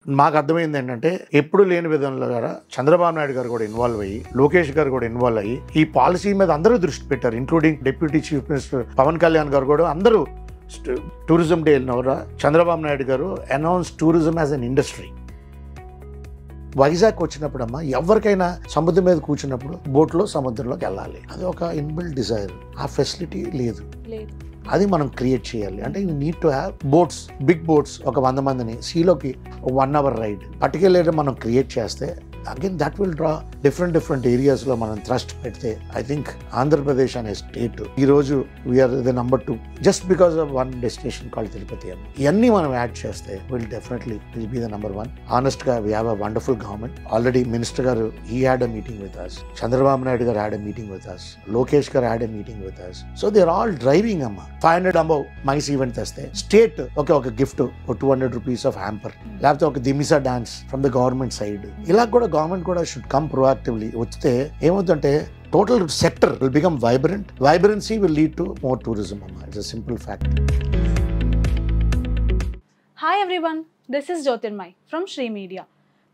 మాకు అర్థమైంది ఏంటంటే ఎప్పుడు లేని విధంలో కూడా చంద్రబాబు నాయుడు గారు కూడా ఇన్వాల్వ్ అయ్యి, లోకేష్ గారు కూడా ఇన్వాల్వ్ అయ్యి ఈ పాలసీ మీద అందరూ దృష్టి పెట్టారు, including deputy chief minister Pawan Kalyan garu కూడా అందరూ టూరిజం డే వెళ్ళినవరా Chandrababu Naidu garu announce tourism as an industry. Vizag వచ్చినప్పుడు అమ్మా ఎవరికైనా సముద్రం మీద కూర్చున్నప్పుడు బోట్లో సముద్రంలోకి వెళ్ళాలి, అది ఒక ఇన్బిల్ట్ డిజైర్. ఆ ఫెసిలిటీ లేదు, అది మనం క్రియేట్ చేయాలి. అంటే you need to have boats, big boats, ఒక 100 మందిని సీలోకి 1 hour రైడ్ పర్టికులర్గా మనం క్రియేట్ చేస్తే again that will draw different ఏరియాస్లో మనం థ్రస్ట్ పెడితే ఐ థింక్ ఆంధ్రప్రదేశ్ అనే స్టేట్ ఈరోజు we are the number 2 just because of one destination called Tirupati అని. ఇవన్నీ మనం యాడ్ చేస్తే విల్ బీ ద నంబర్ 1. ఆనెస్ట్గా we have a wonderful government. Already minister గారు he had a meeting with us, Chandrababu Naidu గారు had a meeting with us, Lokesh గారు had a meeting with us. So they are all driving అమ్మ. 500 above MICE event తెస్తే state ఒక gift 200 rupees of hamper, లేకపోతే ఒక Dhimsa dance from the government side. ఇలా కూడా government కూడా షుడ్ కమ్ ప్రొయాక్టివ్లీ. వస్తే ఏమవుతుందంటే total sector will become vibrant. Vibrancy will lead to more tourism అమ్మా. It's a simple fact. Hi everyone, this is Jyotirmay from Sri media.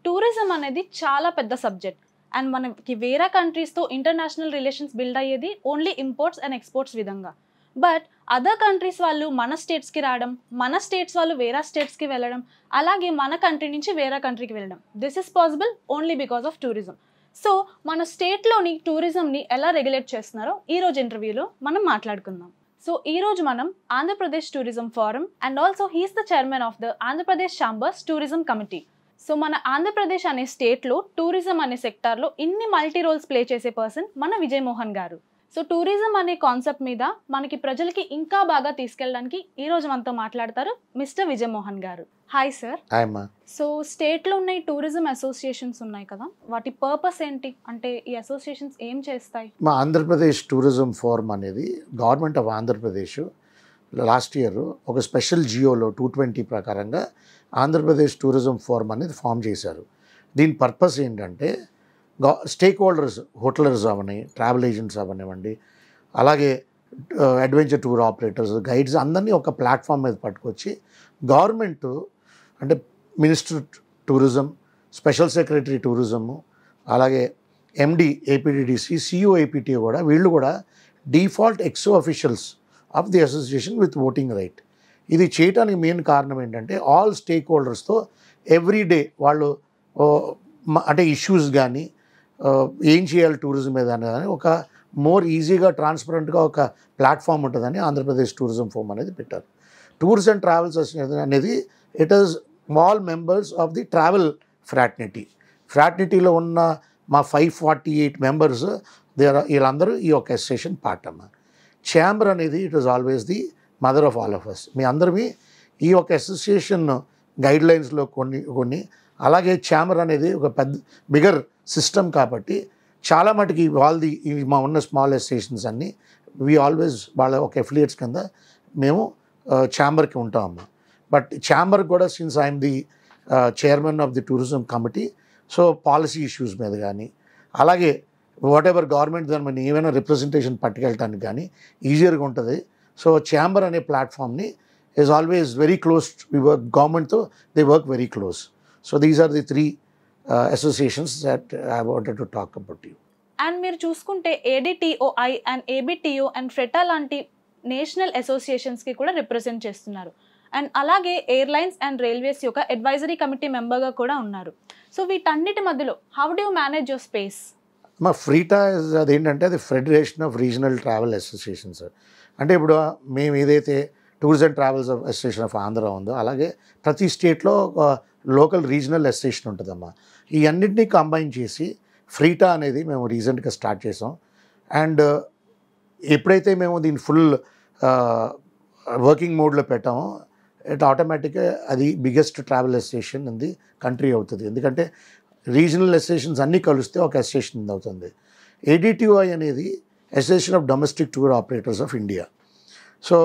Tourism అనేది చాలా పెద్ద subject and మనకి వేరే కంట్రీస్తో ఇంటర్నేషనల్ రిలేషన్స్ బిల్డ్ అయ్యేది ఓన్లీ ఇంపోర్ట్స్ అండ్ ఎక్స్పోర్ట్స్ విధంగా. But other countries వాళ్ళు మన స్టేట్స్కి రావడం, మన స్టేట్స్ వాళ్ళు వేరే స్టేట్స్కి వెళ్ళడం, అలాగే మన కంట్రీ నుంచి వేరే కంట్రీకి వెళ్ళడం, this is possible only because of tourism. So మన స్టేట్లోని టూరిజంని ఎలా రెగ్యులేట్ చేస్తున్నారో ఈరోజు ఇంటర్వ్యూలో మనం మాట్లాడుకుందాం. సో ఈరోజు మనం Andhra Pradesh tourism forum and also he's the chairman of the Andhra Pradesh chambers tourism committee. So మన ఆంధ్రప్రదేశ్ అనే స్టేట్లో టూరిజం అనే సెక్టార్లో ఇన్ని మల్టీ రోల్స్ ప్లే చేసే పర్సన్ మన విజయ్ మోహన్ గారు. సో టూరిజం అనే కాన్సెప్ట్ మీద మనకి ప్రజలకి ఇంకా బాగా తీసుకెళ్ళడానికి ఈరోజు మనతో మాట్లాడతారు మిస్టర్ విజయ్ మోహన్ గారు. Hi sir. సో స్టేట్లో ఉన్న ఈ టూరిజం అసోసియేషన్స్ ఉన్నాయి కదా, వాటి పర్పస్ ఏంటి, అంటే ఈ అసోసియేషన్స్ ఏం చేస్తాయి? మా ఆంధ్రప్రదేశ్ టూరిజం ఫోరం అనేది government of Andhra Pradesh last year ఒక స్పెషల్ జియోలో 220 ప్రకారంగా ఆంధ్రప్రదేశ్ టూరిజం ఫోరం అనేది ఫామ్ చేశారు. దీని పర్పస్ ఏంటంటే స్టేక్ హోల్డర్స్, హోటలర్స్ అవని, ట్రావెల్ ఏజెంట్స్ అవనివ్వండి, అలాగే అడ్వెంచర్ టూర్ ఆపరేటర్స్, గైడ్స్ అందరినీ ఒక ప్లాట్ఫామ్ మీద పట్టుకొచ్చి గవర్నమెంట్ అంటే minister tourism, special secretary tourism, అలాగే ఎండి ఏపీటీడీసీ, సిఇఓ ఏపీటీఓ కూడా వీళ్ళు కూడా default exo officials of the association with voting right. ఇది చేయడానికి మెయిన్ కారణం ఏంటంటే ఆల్ స్టేక్ హోల్డర్స్తో ఎవ్రీడే వాళ్ళు అంటే ఇష్యూస్ కానీ ఏం చేయాలి టూరిజం మీద అనేది ఒక మోర్ ఈజీగా ట్రాన్స్పరెంట్గా ఒక ప్లాట్ఫామ్ ఉంటుందని ఆంధ్రప్రదేశ్ టూరిజం ఫోరం అనేది పెట్టారు. టూర్స్ అండ్ ట్రావెల్స్ అనేది it is all members of the travel ఫ్రాటర్నిటీలో ఉన్న మా 548 మెంబర్స్ వీళ్ళందరూ ఈ ఒక అసోసియేషన్ పార్ట్ అమ్మ. ఛాంబర్ అనేది it is always the mother of all of us. మీ అందరివి ఈ ఒక అసోసియేషన్ గైడ్లైన్స్లో కొన్ని అలాగే ఛాంబర్ అనేది ఒక పెద్ద బిగర్ సిస్టమ్ కాబట్టి చాలా మటుకి వాళ్ళది మా ఉన్న స్మాల్ అసోసియేషన్స్ అన్నీ వీ ఆల్వేస్ వాళ్ళ ఒక ఎఫిలియేట్స్ కింద మేము ఛాంబర్కి ఉంటామమ్మా. బట్ ఛాంబర్ కూడా since I'm the chairman of the tourism committee, so policy issues మీద కానీ అలాగే వాట్ ఎవర్ గవర్నమెంట్ దాని మీద ఏమైనా రిప్రజెంటేషన్ పట్టుకెళ్ళటానికి కానీ ఈజియర్గా ఉంటుంది. సో ఛాంబర్ అనే ప్లాట్ఫామ్ని is always very close, we work గవర్నమెంట్తో they work very close. So these are the 3 associations that I wanted to talk about you. And మీరు చూసుకుంటే ADTOI అండ్ ABTO అండ్ ఫ్రెటా లాంటి నేషనల్ అసోసియేషన్స్కి కూడా రిప్రజెంట్ చేస్తున్నారు. అండ్ అలాగే ఎయిర్లైన్స్ అండ్ రైల్వేస్ యొక్క అడ్వైజరీ కమిటీ మెంబర్గా కూడా ఉన్నారు. సో వీటన్నిటి మధ్యలో how do you manage your space? మా ఫ్రీటా అదేంటంటే అది federation of regional travel associations. అంటే ఇప్పుడు మేము ఏదైతే tours and travels association of Andhra ఉందో అలాగే ప్రతి స్టేట్లో లోకల్ రీజనల్ అసోసియేషన్ ఉంటుందమ్మా. ఈ అన్నింటినీ కంబైన్ చేసి ఫ్రీటా అనేది మేము రీసెంట్గా స్టార్ట్ చేసాం. అండ్ ఎప్పుడైతే మేము దీన్ని ఫుల్ వర్కింగ్ మోడ్లో పెట్టామో ఇట్ ఆటోమేటిక్గా అది biggest travel association in the country అవుతుంది. ఎందుకంటే రీజనల్ అసోసియేషన్స్ అన్నీ కలిస్తే ఒక అసోసియేషన్ అవుతుంది. ADTOI అనేది association of domestic tour operators of India. So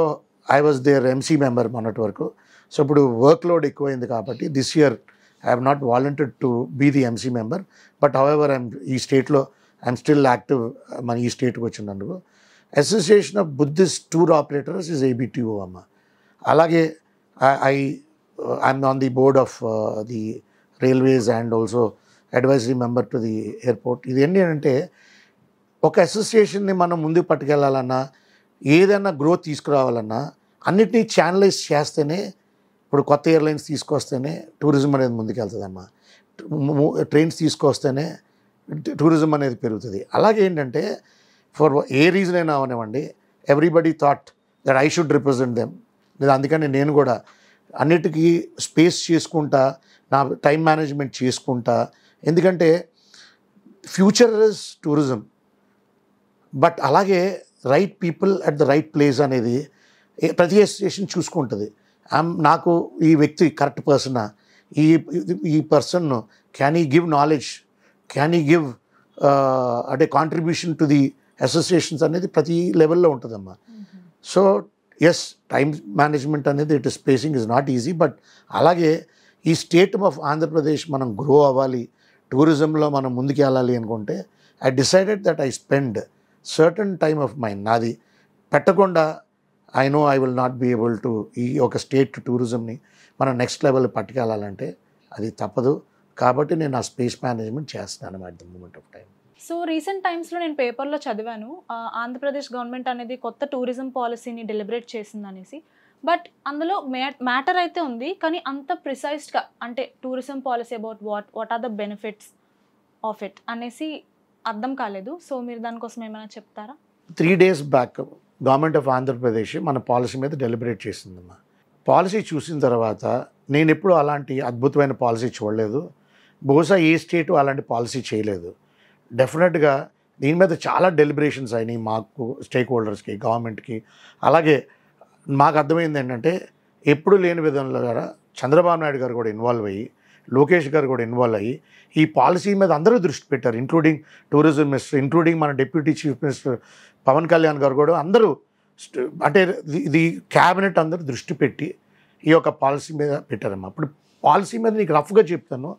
I was there MC member మొన్నటి వరకు. సో ఇప్పుడు వర్క్ లోడ్ ఎక్కువైంది కాబట్టి this year I have not volunteered to be the MC member. But however ఈ స్టేట్లో ఐఎమ్ స్టిల్ యాక్టివ్. మన ఈ స్టేట్కి వచ్చినందుకు association of Buddhist tour operators is ABTO అమ్మ. అలాగే I'm on the board of the railways and also advisory member to the airport. ఇది ఏంటి అంటే ఒక అసోసియేషన్ని మనం ముందుకు పట్టుకెళ్ళాలన్నా ఏదైనా గ్రోత్ తీసుకురావాలన్నా అన్నిటినీ ఛానలైజ్ చేస్తేనే, ఇప్పుడు కొత్త ఎయిర్లైన్స్ తీసుకొస్తేనే టూరిజం అనేది ముందుకెళ్తుందమ్మా. ట్రైన్స్ తీసుకొస్తేనే టూరిజం అనేది పెరుగుతుంది. అలాగే ఏంటంటే ఫర్ ఏ రీజన్ అయినా అవనివ్వండి, everybody thought that I should represent them. అందుకని నేను కూడా అన్నిటికీ స్పేస్ చేసుకుంటా, నా టైం మేనేజ్మెంట్ చేసుకుంటా. ఎందుకంటే ఫ్యూచర్ ఇస్ టూరిజం, బట్ అలాగే right people at the right place అనేది ప్రతి అసోసియేషన్ చూసుకుంటుంది. నాకు ఈ వ్యక్తి కరెక్ట్ పర్సనా, ఈ పర్సన్ క్యాన్ ఈ గివ్ నాలెడ్జ్, క్యాన్ ఈ గివ్ అంటే కాంట్రిబ్యూషన్ టు ది అసోసియేషన్స్ అనేది ప్రతి లెవెల్లో ఉంటుందమ్మా. సో ఎస్, టైం మేనేజ్మెంట్ అనేది it spacing is not easy. But అలాగే ఈ స్టేట్ ఆఫ్ ఆంధ్రప్రదేశ్ మనం గ్రో అవ్వాలి, టూరిజంలో మనం ముందుకు వెళ్ళాలి అనుకుంటే I decided that I spend certain time of mind. నాది పెట్టకుండా I know I will not be able to ఈ ఒక స్టేట్ టూరిజంని మనం నెక్స్ట్ లెవెల్ పట్టుకెళ్ళాలంటే అది తప్పదు. కాబట్టి నేను ఆ స్పేస్ మేనేజ్మెంట్ చేస్తున్నాను at the moment of time. So recent టైమ్స్లో నేను పేపర్లో చదివాను, ఆంధ్రప్రదేశ్ గవర్నమెంట్ అనేది కొత్త టూరిజం పాలసీని డెలిబరేట్ చేసిందనేసి. బట్ అందులో మ్యాటర్ అయితే ఉంది, కానీ అంత ప్రిసైజ్గా అంటే tourism policy about what are the benefits of it అనేసి అర్థం కాలేదు. సో మీరు దానికోసం ఏమైనా చెప్తారా? 3 days back government of Andhra Pradesh మన పాలసీ మీద డెలిబరేట్ చేసిందమ్మా. పాలసీ చూసిన తర్వాత నేను ఎప్పుడు అలాంటి అద్భుతమైన పాలసీ చూడలేదు. బహుశా ఏ స్టేటు అలాంటి పాలసీ చేయలేదు. డెఫినెట్గా దీని మీద చాలా డెలిబరేషన్స్ అయినాయి మాకు, స్టేక్ హోల్డర్స్కి, గవర్నమెంట్కి. అలాగే మాకు అర్థమైంది ఏంటంటే ఎప్పుడు లేని విధంలో చంద్రబాబు నాయుడు గారు కూడా ఇన్వాల్వ్ అయ్యి, లోకేష్ గారు కూడా ఇన్వాల్వ్ అయ్యి ఈ పాలసీ మీద అందరూ దృష్టి పెట్టారు, ఇంక్లూడింగ్ టూరిజం మినిస్టర్, ఇంక్లూడింగ్ మన deputy chief minister Pawan Kalyan garu కూడా అందరూ అంటే ఇది క్యాబినెట్ అందరూ దృష్టి పెట్టి ఈ యొక్క పాలసీ మీద పెట్టారమ్మా. ఇప్పుడు పాలసీ మీద నీకు రఫ్గా చెప్తాను,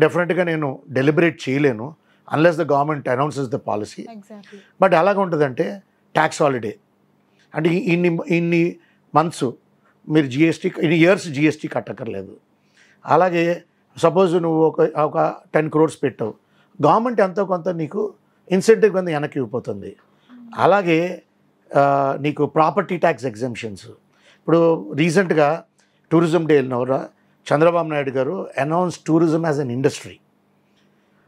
డెఫినెట్గా నేను డెలిబరేట్ చేయలేను unless the government announces the policy. But ఎలాగ ఉంటుందంటే ట్యాక్స్ హాలిడే అంటే ఇన్ని మంత్స్ మీరు జిఎస్టీ, ఇన్ని ఇయర్స్ జిఎస్టీ కట్టక్కర్లేదు. అలాగే సపోజ్ నువ్వు ఒక 10 crores పెట్టావు, గవర్నమెంట్ ఎంతో కొంత నీకు ఇన్సెంటివ్ కింద వెనక్కి ఇవ్వబోతుంది. అలాగే నీకు ప్రాపర్టీ ట్యాక్స్ ఎగ్జంప్షన్స్. ఇప్పుడు రీసెంట్గా టూరిజం డే వెళ్ళినవరా Chandrababu Naidu garu announce tourism as an industry.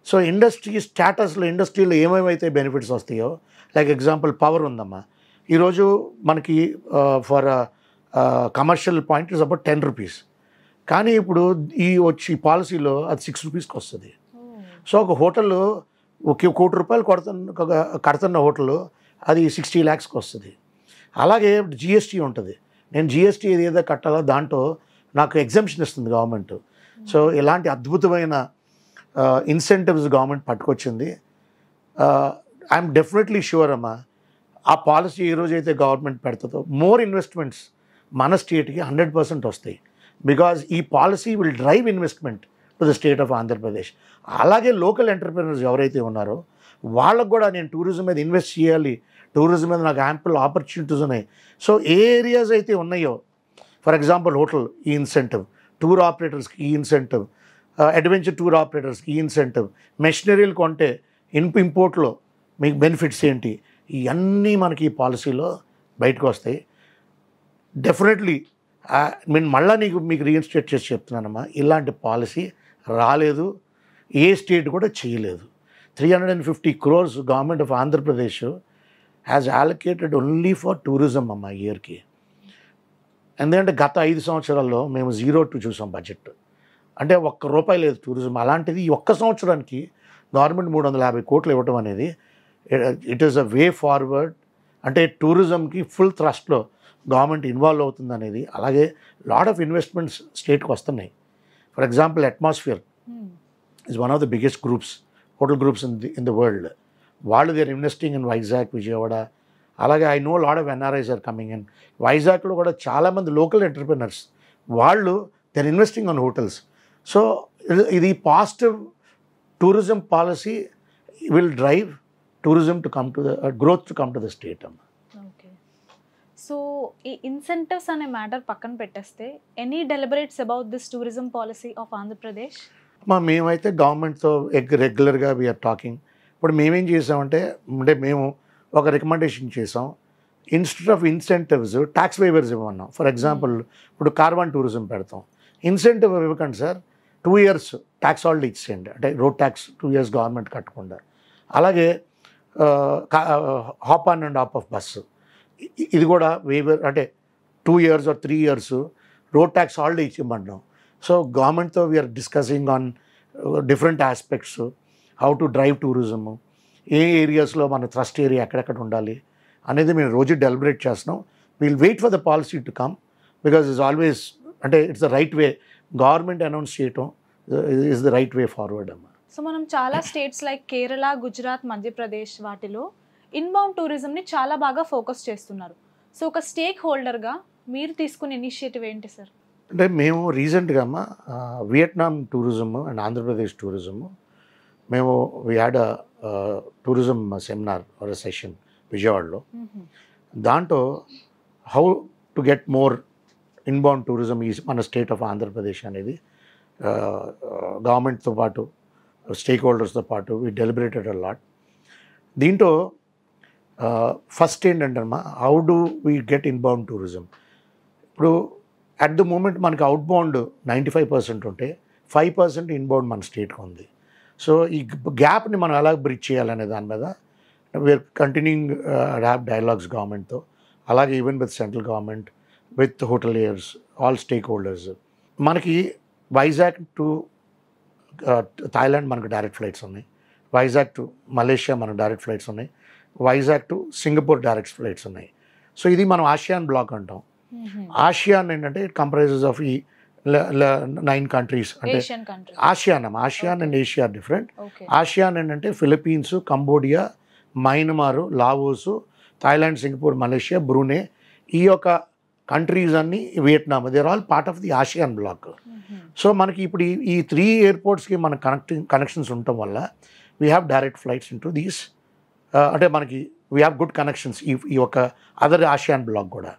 So industry స్టేటస్లో, ఇండస్ట్రీలో ఏమేమైతే బెనిఫిట్స్ వస్తాయో, లైక్ ఎగ్జాంపుల్ పవర్ ఉందమ్మా. ఈరోజు మనకి for commercial point is about 10 rupees. కానీ ఇప్పుడు వచ్చి పాలసీలో అది 6 rupeesకి వస్తుంది. సో ఒక హోటల్ ₹1 కోటి కడుతున్న హోటల్ అది 60 lakhsకి వస్తుంది. అలాగే జిఎస్టీ ఉంటుంది. నేను జిఎస్టీ ఏదో కట్టాలో దాంట్లో నాకు ఎగ్జంప్షన్ ఇస్తుంది గవర్నమెంట్. సో ఇలాంటి అద్భుతమైన ఇన్సెంటివ్స్ గవర్నమెంట్ పట్టుకొచ్చింది. ఐఎమ్ డెఫినెట్లీ షూర్ అమ్మా, ఆ పాలసీ ఏ రోజైతే గవర్నమెంట్ పెడుతుందో మోర్ ఇన్వెస్ట్మెంట్స్ మన స్టేట్కి 100% వస్తాయి. బికాజ్ ఈ policy will drive investment to the state of Andhra Pradesh. అలాగే లోకల్ ఎంటర్ప్రెనర్స్ ఎవరైతే ఉన్నారో వాళ్ళకు కూడా నేను టూరిజం మీద ఇన్వెస్ట్ చేయాలి, టూరిజం మీద నాకు యాంపుల్ ఆపర్చునిటీస్ ఉన్నాయి. సో ఏ ఏరియాస్ అయితే ఉన్నాయో, ఫర్ ఎగ్జాంపుల్ హోటల్ ఈ ఇన్సెంటివ్, టూర్ ఆపరేటర్స్కి ఈ ఇన్సెంటివ్, అడ్వెంచర్ టూర్ ఆపరేటర్స్కి ఈ ఇన్సెంటివ్, మెషినరీలు కొంటే ఇంపోర్ట్లో మీకు బెనిఫిట్స్ ఏంటి, ఇవన్నీ మనకి ఈ పాలసీలో బయటకు వస్తాయి. డెఫినెట్లీ నేను మళ్ళీ మీకు రీఇన్స్టేట్ చేసి చెప్తున్నానమ్మా, ఇలాంటి పాలసీ రాలేదు, ఏ స్టేట్ కూడా చేయలేదు. 350 crores government of Andhra Pradesh has allocated only for tourism అమ్మా ఇయర్కి. ఎందుకంటే గత 5 సంవత్సరాల్లో మేము 0 చూసాం బడ్జెట్, అంటే ₹1 లేదు టూరిజం. అలాంటిది ఈ ఒక్క సంవత్సరానికి గవర్నమెంట్ 350 కోట్లు ఇవ్వటం అనేది it is a way forward. అంటే టూరిజంకి ఫుల్ థ్రస్ట్లో గవర్నమెంట్ ఇన్వాల్వ్ అవుతుంది అనేది. అలాగే లాట్ ఆఫ్ ఇన్వెస్ట్మెంట్స్ స్టేట్కి వస్తున్నాయి. For example atmosphere is one of the biggest groups, hotel groups in the world. వాళ్ళు they are investing in Vizag, Vijayawada. అలాగే I know lot of NRIs are coming in. వైజాగ్లో కూడా చాలామంది లోకల్ ఎంటర్ప్రినర్స్ వాళ్ళు they are investing on hotels. So ఇది positive tourism policy will drive tourism to come to the growth to come to the state. Okay. So ఈ incentives అనే matter పక్కన పెట్టేస్తే any deliberates about this tourism policy of Andhra Pradesh? మేమైతే గవర్నమెంట్తో రెగ్యులర్గా we are talking. ఇప్పుడు మేమేం చేసామంటే మేము ఒక రికమెండేషన్ చేసాం. Instead of incentives tax waivers ఇవ్వమన్నాం. ఫర్ ఎగ్జాంపుల్ ఇప్పుడు కార్వాన్ టూరిజం పెడతాం, ఇన్సెంటివ్ ఇవ్వకండి సార్, 2 years ట్యాక్స్ హాలిడే ఇచ్చేయండి, అంటే రోడ్ ట్యాక్స్ 2 years గవర్నమెంట్ కట్టకుండా. అలాగే hop on and off bus, ఇది కూడా వేవర్, అంటే 2 years or 3 years road tax holiday ఇచ్చిమంటున్నాం. సో గవర్నమెంట్తో we're discussing on different aspects, how to drive tourism, ఏ ఏరియాస్లో మన ట్రస్ట్ ఏరియా ఎక్కడెక్కడ ఉండాలి అనేది మేము రోజు డెలిబరేట్ చేస్తున్నాం. We'll wait for the policy to come, because it's always, అంటే it's the right way. Government announce చేయటం is the right way forward అమ్మా. సో మనం చాలా స్టేట్స్ లైక్ కేరళ, గుజరాత్, మధ్యప్రదేశ్ వాటిలో ఇన్బౌండ్ టూరిజంని చాలా బాగా ఫోకస్ చేస్తున్నారు. సో ఒక స్టేక్ హోల్డర్గా మీరు తీసుకునే ఇనిషియేటివ్ ఏంటి సార్? అంటే మేము రీసెంట్గా అమ్మా Vietnam tourism and Andhra Pradesh tourism, మేము we had a tourism seminar or session విజయవాడలో. దాంట్లో how to get more inbound tourism ఈ మన స్టేట్ ఆఫ్ ఆంధ్రప్రదేశ్ అనేది గవర్నమెంట్తో పాటు స్టేక్ హోల్డర్స్తో పాటు వీ డెలిబరేటెడ్ అ లాట్. దీంట్లో ఫస్ట్ ఏంటంటే అమ్మా, how do we get inbound tourism. ఇప్పుడు అట్ ద మూమెంట్ మనకి అవుట్బౌండ్ 95% ఉంటే 5% ఇన్బౌండ్ మన స్టేట్కి ఉంది. సో ఈ గ్యాప్ని మనం ఎలా బ్రిడ్జ్ చేయాలనే దాని మీద వీఆర్ కంటిన్యూయింగ్ హ్యావ్ డైలాగ్స్ గవర్నమెంట్తో, అలాగే even with central government, with hoteliers, all stakeholders. మనకి వైజాగ్ టు థాయిలాండ్ మనకు డైరెక్ట్ ఫ్లైట్స్ ఉన్నాయి, వైజాగ్ టు మలేషియా మనకు డైరెక్ట్ ఫ్లైట్స్ ఉన్నాయి, Vizag to Singapore direct flights ఉన్నాయి. సో ఇది మనం ఆసియాన్ బ్లాక్ అంటాం. ఆసియాన్ ఏంటంటే ఇట్ కంప్రైజెస్ ఆఫ్ ఈ 9 countries. అంటే ASEAN and Asia different. ASEAN ఏంటంటే Philippines, Cambodia, Myanmar, Laos, Thailand, Singapore, Malaysia, Brunei, ఈ యొక్క కంట్రీస్ అన్నీ, Vietnam, they are all part of the ASEAN bloc. So మనకి ఇప్పుడు ఈ 3 airportsకి మన కనెక్షన్స్ ఉండటం వల్ల we have direct flights into these, అంటే మనకి వీ హ్యావ్ గుడ్ కనెక్షన్స్ ఈ యొక్క అదర్ ఆసియాన్ బ్లాక్ కూడా.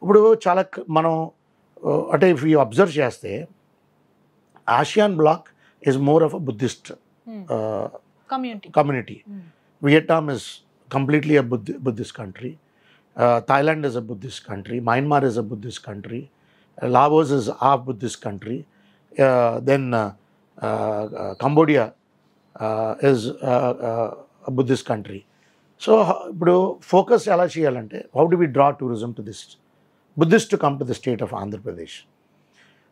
ఇప్పుడు చాలా మనం అంటే ఇఫ్ యూ అబ్జర్వ్ చేస్తే ASEAN bloc is more of a Buddhist community. Vietnam is completely a Buddhist country, Thailand is a Buddhist country, Myanmar is a Buddhist country, Laos is half Buddhist country, then Cambodia is a Buddhist country. So ఇప్పుడు focus ఎలా చేయాలంటే, how do we draw tourism to this Buddhist to come to the state of Andhra Pradesh.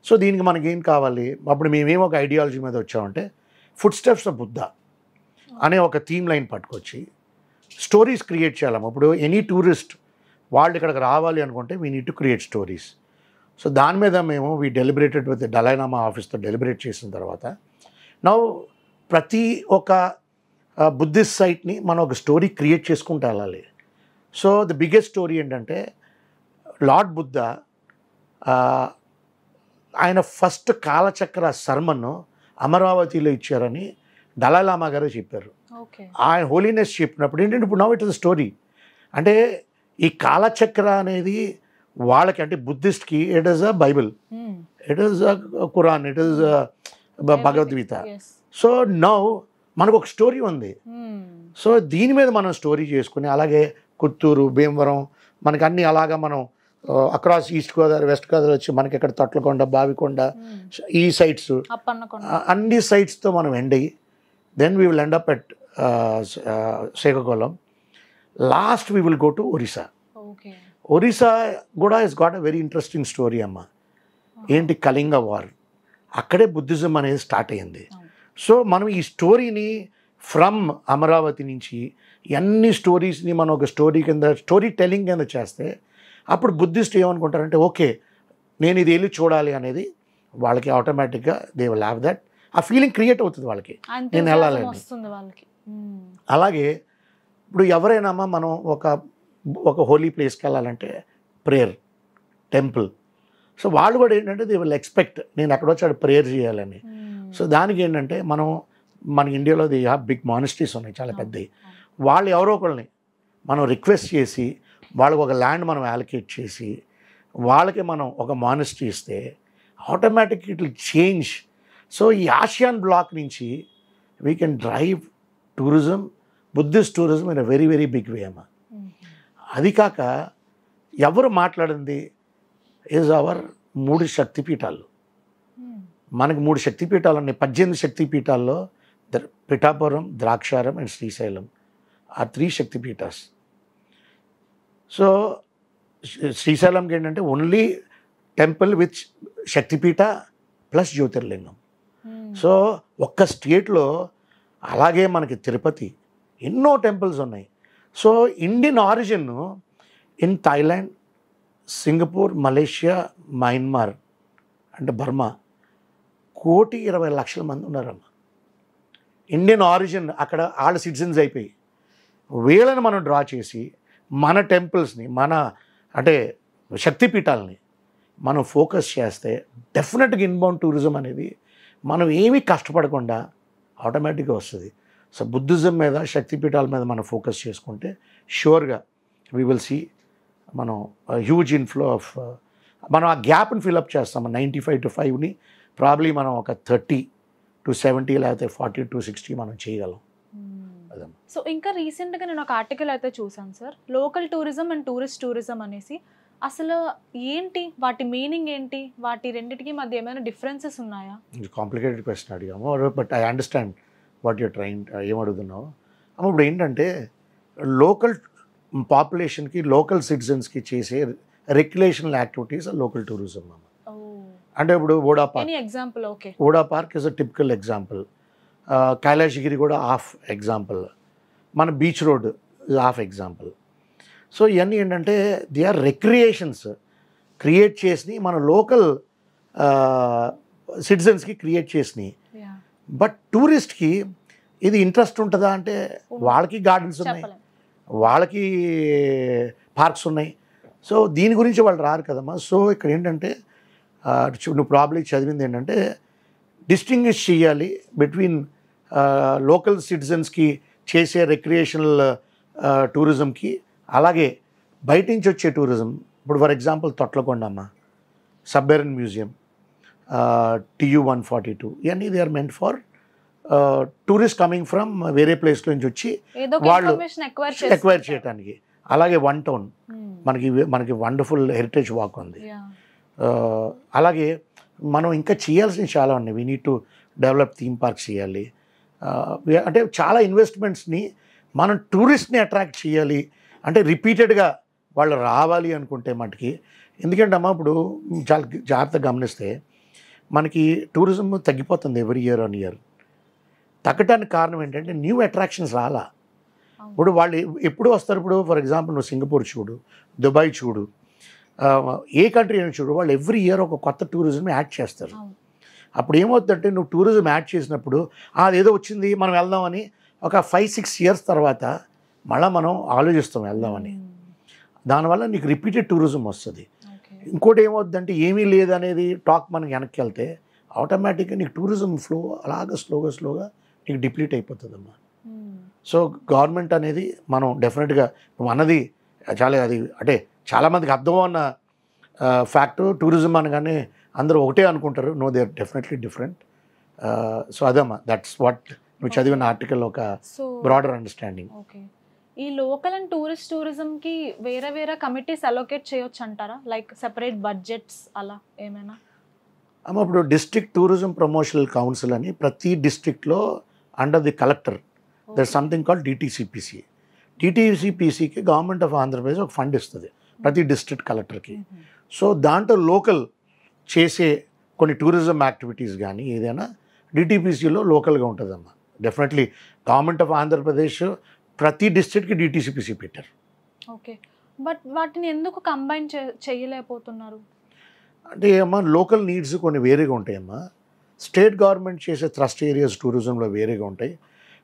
So దీనికి మనకి ఏం కావాలి, అప్పుడు మేమేమో ఒక ఐడియాలజీ మీద వచ్చామంటే ఫుడ్ స్టెప్స్ ఆఫ్ బుద్ధ అనే ఒక థీమ్ లైన్ పట్టుకొచ్చి స్టోరీస్ క్రియేట్ చేయాలమ్మ. ఇప్పుడు ఎనీ టూరిస్ట్ వాళ్ళు ఇక్కడికి రావాలి అనుకుంటే we need to create stories. So దాని మీద మేము వీ డెలిబరేటెడ్ విత్ డలైలామా ఆఫీస్తో డెలిబరేట్ చేసిన తర్వాత నౌ ప్రతి ఒక బుద్ధిస్ట్ సైట్ని మనం ఒక స్టోరీ క్రియేట్ చేసుకుంటూ వెళ్ళాలి. సో ది బిగ్గెస్ట్ స్టోరీ ఏంటంటే లార్డ్ బుద్ధ ఆయన ఫస్ట్ కాలచక్ర సర్మను అమరావతిలో ఇచ్చారని దలైలామా గారు చెప్పారు. ఆయన హోలీనెస్ చెప్పినప్పుడు ఏంటంటే ఇప్పుడు నౌ ఇట్ ఇస్ స్టోరీ. అంటే ఈ కాలచక్ర అనేది వాళ్ళకి, అంటే బుద్ధిస్ట్కి it is a Bible, it is a Quran, it is Bhagavad Gita. So now మనకు ఒక స్టోరీ ఉంది. సో దీని మీద మనం స్టోరీ చేసుకుని, అలాగే కుత్తూరు, భీమవరం, మనకి అన్నీ అలాగా మనం across east Godavari, west Godavari వచ్చి మనకి ఇక్కడ తొట్లకొండ, బావికొండ, ఈ సైట్స్ అన్ని సైట్స్తో మనం ఎండ్ అయ్యి then we will end up at Srikakulam. Last we will go to Orissa. Orissa కూడా is got a very interesting story అమ్మ. ఏంటి, కళింగ వార్, అక్కడే బుద్ధిజం అనేది స్టార్ట్ అయ్యింది. సో మనం ఈ స్టోరీని ఫ్రమ్ అమరావతి నుంచి అన్ని స్టోరీస్ని మనం ఒక స్టోరీ కింద, స్టోరీ టెల్లింగ్ కింద చేస్తే అప్పుడు బుద్ధిస్ట్ ఏమనుకుంటారంటే ఓకే నేను ఇది వెళ్ళి చూడాలి అనేది వాళ్ళకి ఆటోమేటిక్గా దే విల్ హ్యావ్ దట్, ఆ ఫీలింగ్ క్రియేట్ అవుతుంది వాళ్ళకి, నేను వెళ్ళాలని. అలాగే ఇప్పుడు ఎవరైనా మనం ఒక హోలీ ప్లేస్కి వెళ్ళాలంటే ప్రేయర్, టెంపుల్. సో వాళ్ళు కూడా ఏంటంటే దే విల్ ఎక్స్పెక్ట్ నేను అక్కడ వచ్చి అక్కడ ప్రేయర్ చేయాలని. సో దానికి ఏంటంటే మన ఇండియాలో ది హ్యావ్ బిగ్ మానిస్ట్రీస్ ఉన్నాయి చాలా పెద్దవి. వాళ్ళు ఎవరో ఒకళ్ళని మనం రిక్వెస్ట్ చేసి వాళ్ళకి ఒక ల్యాండ్ మనం అలొకేట్ చేసి వాళ్ళకి మనం ఒక మానిస్ట్రీ ఇస్తే automatic it will change. So ఈ ఆసియాన్ బ్లాక్ నుంచి we can drive tourism, Buddhist tourism in a very very big way అమ్మా. అది కాక ఎవరు మాట్లాడింది ఈజ్ అవర్ 3 శక్తిపీఠాలు. మనకి 3 శక్తిపీఠాలు ఉన్నాయి. 18 శక్తిపీఠాల్లో పిఠాపురం, ద్రాక్షారం అండ్ శ్రీశైలం ఆ 3 శక్తిపీఠాస్. సో శ్రీశైలంకి ఏంటంటే ఓన్లీ టెంపుల్ విత్ శక్తిపీఠ ప్లస్ జ్యోతిర్లింగం. సో ఒక్క స్టేట్లో అలాగే మనకి తిరుపతి ఎన్నో టెంపుల్స్ ఉన్నాయి. So Indian origin in Thailand, Singapore, Malaysia, Myanmar అంటే బర్మా 1,20,00,000 మంది ఉన్నారమ్మ. ఇండియన్ ఆరిజిన్ అక్కడ వాళ్ళ సిటిజన్స్ అయిపోయి వీళ్ళని మనం డ్రా చేసి మన టెంపుల్స్ని, మన అంటే శక్తిపీఠాలని మనం ఫోకస్ చేస్తే డెఫినెట్గా ఇన్బౌండ్ టూరిజం అనేది మనం ఏమీ కష్టపడకుండా ఆటోమేటిక్గా వస్తుంది. సో బుద్ధిజం మీద, శక్తిపీఠాల మీద మనం ఫోకస్ చేసుకుంటే షూర్గా వీ విల్ సీ మనం హ్యూజ్ ఇన్ఫ్లో ఆఫ్ మనం ఆ గ్యాప్ని ఫిల్అప్ చేస్తాం. 95 to 5ని ప్రాబ్లీ మనం ఒక 30 to 70 లేకపోతే 40 to 60 మనం చేయగలం. సో ఇంకా రీసెంట్గా నేను ఒక ఆర్టికల్ అయితే చూసాను sir, local tourism and tourist tourism అనేసి. అసలు ఏంటి వాటి మీనింగ్ ఏంటి, వాటి రెండింటికి మధ్య ఏమైనా డిఫరెన్సెస్ ఉన్నాయా? కాంప్లికేటెడ్ క్వశ్చన్ అడిగాము, but I understand what your train ఏమడుగుతున్నావు అమ్మ. ఇప్పుడు ఏంటంటే లోకల్ పాపులేషన్కి, లోకల్ సిటిజన్స్కి చేసే రెక్రియేషనల్ యాక్టివిటీస్ లోకల్ టూరిజం అమ్మ. అంటే ఇప్పుడు VUDA park, example okay, VUDA park is a typical example. Kailasagiri కూడా హాఫ్ ఎగ్జాంపుల్. మన beach road is half example. So ఇవన్నీ ఏంటంటే దే ఆర్ రిక్రియేషన్స్ క్రియేట్ చేసినాయి మన లోకల్ సిటిజన్స్కి క్రియేట్ చేసినాయి. బట్ టూరిస్ట్కి ఇది ఇంట్రెస్ట్ ఉంటుందా అంటే వాళ్ళకి గార్డెన్స్ ఉన్నాయి, వాళ్ళకి పార్క్స్ ఉన్నాయి. సో దీని గురించి వాళ్ళు రారు కదమ్మా. సో ఇక్కడ ఏంటంటే నువ్వు ప్రాబ్లీ చదివింది ఏంటంటే డిస్టింగ్విష్ చేయాలి బిట్వీన్ లోకల్ సిటిజన్స్కి చేసే రిక్రియేషనల్ టూరిజంకి, అలాగే బయట నుంచి వచ్చే టూరిజం. ఇప్పుడు ఫర్ ఎగ్జాంపుల్ తొట్లకొండ అమ్మ, సబ్మెరీన్ మ్యూజియం, TU-142 ఇవన్నీ they are meant for tourist coming from వేరే ప్లేస్లో నుంచి వచ్చి వాళ్ళు ఎక్వైర్ చేయడానికి. అలాగే వన్ టౌన్ మనకి వండర్ఫుల్ హెరిటేజ్ వాక్ ఉంది. అలాగే మనం ఇంకా చేయాల్సినవి చాలా ఉన్నాయి. We need to develop theme parks చేయాలి. అంటే చాలా ఇన్వెస్ట్మెంట్స్ని మనం టూరిస్ట్ని అట్రాక్ట్ చేయాలి అంటే రిపీటెడ్గా వాళ్ళు రావాలి అనుకుంటే మటుకి. ఎందుకంటే అమ్మ ఇప్పుడు చాలా జాగ్రత్తగా గమనిస్తే మనకి టూరిజం తగ్గిపోతుంది ఎవ్రీ ఇయర్ ఆన్ ఇయర్. తగ్గడానికి కారణం ఏంటంటే న్యూ అట్రాక్షన్స్ రాలా. ఇప్పుడు వాళ్ళు ఎప్పుడు వస్తారు? ఇప్పుడు ఫర్ ఎగ్జాంపుల్ నువ్వు సింగపూర్ చూడు, దుబాయ్ చూడు, ఏ కంట్రీ అయినా చూడు, వాళ్ళు ఎవ్రీ ఇయర్ ఒక కొత్త టూరిజం యాడ్ చేస్తారు. అప్పుడు ఏమవుతుందంటే నువ్వు టూరిజం యాడ్ చేసినప్పుడు అదేదో వచ్చింది మనం వెళ్దామని ఒక 5-6 years తర్వాత మళ్ళీ మనం ఆలోచిస్తాం వెళ్దామని. దానివల్ల నీకు రిపీటెడ్ టూరిజం వస్తుంది. ఇంకోటి ఏమవుతుందంటే ఏమీ లేదనేది టాక్ మనకి వెనక్కి వెళ్తే ఆటోమేటిక్గా నీకు టూరిజం ఫ్లో అలాగా స్లోగా నీకు డిప్లీట్ అయిపోతుందమ్మా. సో గవర్నమెంట్ అనేది మనం డెఫినెట్గా నువ్వు అన్నది చాలా అది అంటే చాలామందికి అర్థం అన్న ఫ్యాక్ట్. టూరిజం అనగానే అందరూ ఒకటే అనుకుంటారు. No, they are definitely different. So అదమ్మా, దట్స్ వాట్ నువ్వు చదివిన ఆర్టికల్ ఒక బ్రాడర్ అండర్స్టాండింగ్. ఓకే, ఈ లోకల్ అండ్ టూరిస్ట్ టూరిజంకి వేరే వేరే కమిటీస్ అలొకేట్ చేయొచ్చు అంటారా? లైక్ సెపరేట్ బడ్జెట్స్ అలా ఏమైనా? అమ్మ ఇప్పుడు డిస్ట్రిక్ట్ టూరిజం ప్రమోషనల్ కౌన్సిల్ అని ప్రతి డిస్ట్రిక్ట్లో under the collector there something called DTCPC. DTCPCకి గవర్నమెంట్ ఆఫ్ ఆంధ్రప్రదేశ్ ఒక ఫండ్ ఇస్తుంది ప్రతి డిస్ట్రిక్ట్ కలెక్టర్కి. సో దాంట్లో లోకల్ చేసే కొన్ని టూరిజం యాక్టివిటీస్ కానీ ఏదైనా DTPCలో లోకల్గా ఉంటుందమ్మా. డెఫినెట్లీ గవర్నమెంట్ ఆఫ్ ఆంధ్రప్రదేశ్ ప్రతి డిస్ట్రిక్ట్కి DTCPC పెట్టారు. ఓకే, బట్ వాటిని ఎందుకు కంబైన్ చేయలేకపోతున్నారు? అంటే అమ్మా లోకల్ నీడ్స్ కొన్ని వేరేగా ఉంటాయమ్మా. స్టేట్ గవర్నమెంట్ చేసే థ్రస్ట్ ఏరియాస్ టూరిజంలో వేరేగా ఉంటాయి,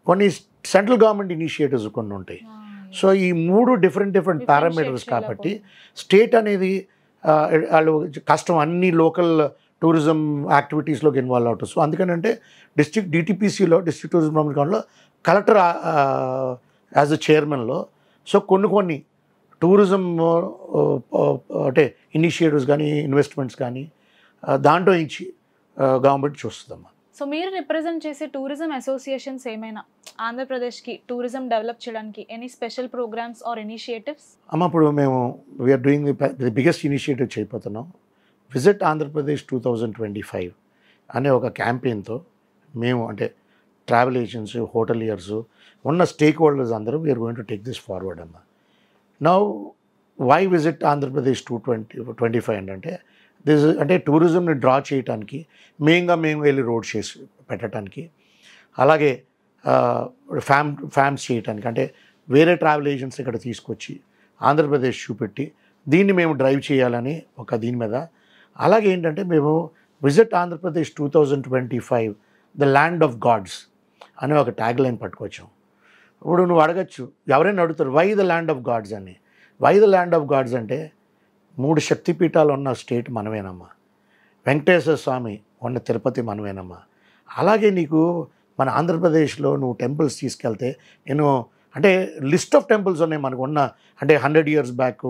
కొన్ని సెంట్రల్ గవర్నమెంట్ ఇనిషియేటివ్స్ కొన్ని ఉంటాయి. సో ఈ 3 డిఫరెంట్ పారామీటర్స్ కాబట్టి స్టేట్ అనేది వాళ్ళు కష్టం అన్ని లోకల్ టూరిజం యాక్టివిటీస్లోకి ఇన్వాల్వ్ అవుతుంది. సో అందుకనంటే డిస్ట్రిక్ట్ DTPCలో డిస్ట్రిక్ట్ టూరిజం ప్రమోషన్ కౌన్సిల్లో కలెక్టర్ యాజ్ అ చైర్మన్లో సో కొన్ని టూరిజం అంటే ఇనిషియేటివ్స్ కానీ ఇన్వెస్ట్మెంట్స్ కానీ దాంట్లో నుంచి గవర్నమెంట్ చూస్తుందమ్మా. సో మీరు రిప్రజెంట్ చేసే టూరిజం అసోసియేషన్స్ ఏమైనా ఆంధ్రప్రదేశ్కి టూరిజం డెవలప్ చేయడానికి any special programmes or initiatives? అమ్మ, ఇప్పుడు మేము we're doing the biggest initiative చేయబోతున్నాం. విజిట్ ఆంధ్రప్రదేశ్ 2025 అనే ఒక క్యాంపెయిన్తో మేము అంటే ట్రావెల్ ఏజెంట్స్, హోటలియర్స్, ఉన్న స్టేక్ హోల్డర్స్ అందరూ we are going to take this forward అమ్మ. నౌ వై విజిట్ ఆంధ్రప్రదేశ్ 2025 అంటే దిస్ అంటే టూరిజంని డ్రా చేయడానికి మేము వెళ్ళి రోడ్ షోస్ పెట్టడానికి, అలాగే ఫ్యామ్స్ చేయడానికి, అంటే వేరే ట్రావెల్ ఏజెంట్స్ ఇక్కడ తీసుకొచ్చి ఆంధ్రప్రదేశ్ చూపెట్టి దీన్ని మేము డ్రైవ్ చేయాలని ఒక దీని మీద. అలాగే ఏంటంటే మేము visit Andhra Pradesh 2025 the land of gods అనే ఒక ట్యాగ్ లైన్ పట్టుకొచ్చాం. ఇప్పుడు నువ్వు అడగచ్చు, ఎవరైనా అడుగుతారు why the land of gods అని. Why the land of gods అంటే 3 శక్తిపీఠాలు ఉన్న స్టేట్ మనమేనమ్మా. వెంకటేశ్వర స్వామి ఉన్న తిరుపతి మనమేనమ్మా. అలాగే నీకు మన ఆంధ్రప్రదేశ్లో నువ్వు టెంపుల్స్ తీసుకెళ్తే నేను అంటే లిస్ట్ ఆఫ్ టెంపుల్స్ ఉన్నాయి మనకు ఉన్న, అంటే 100 years back,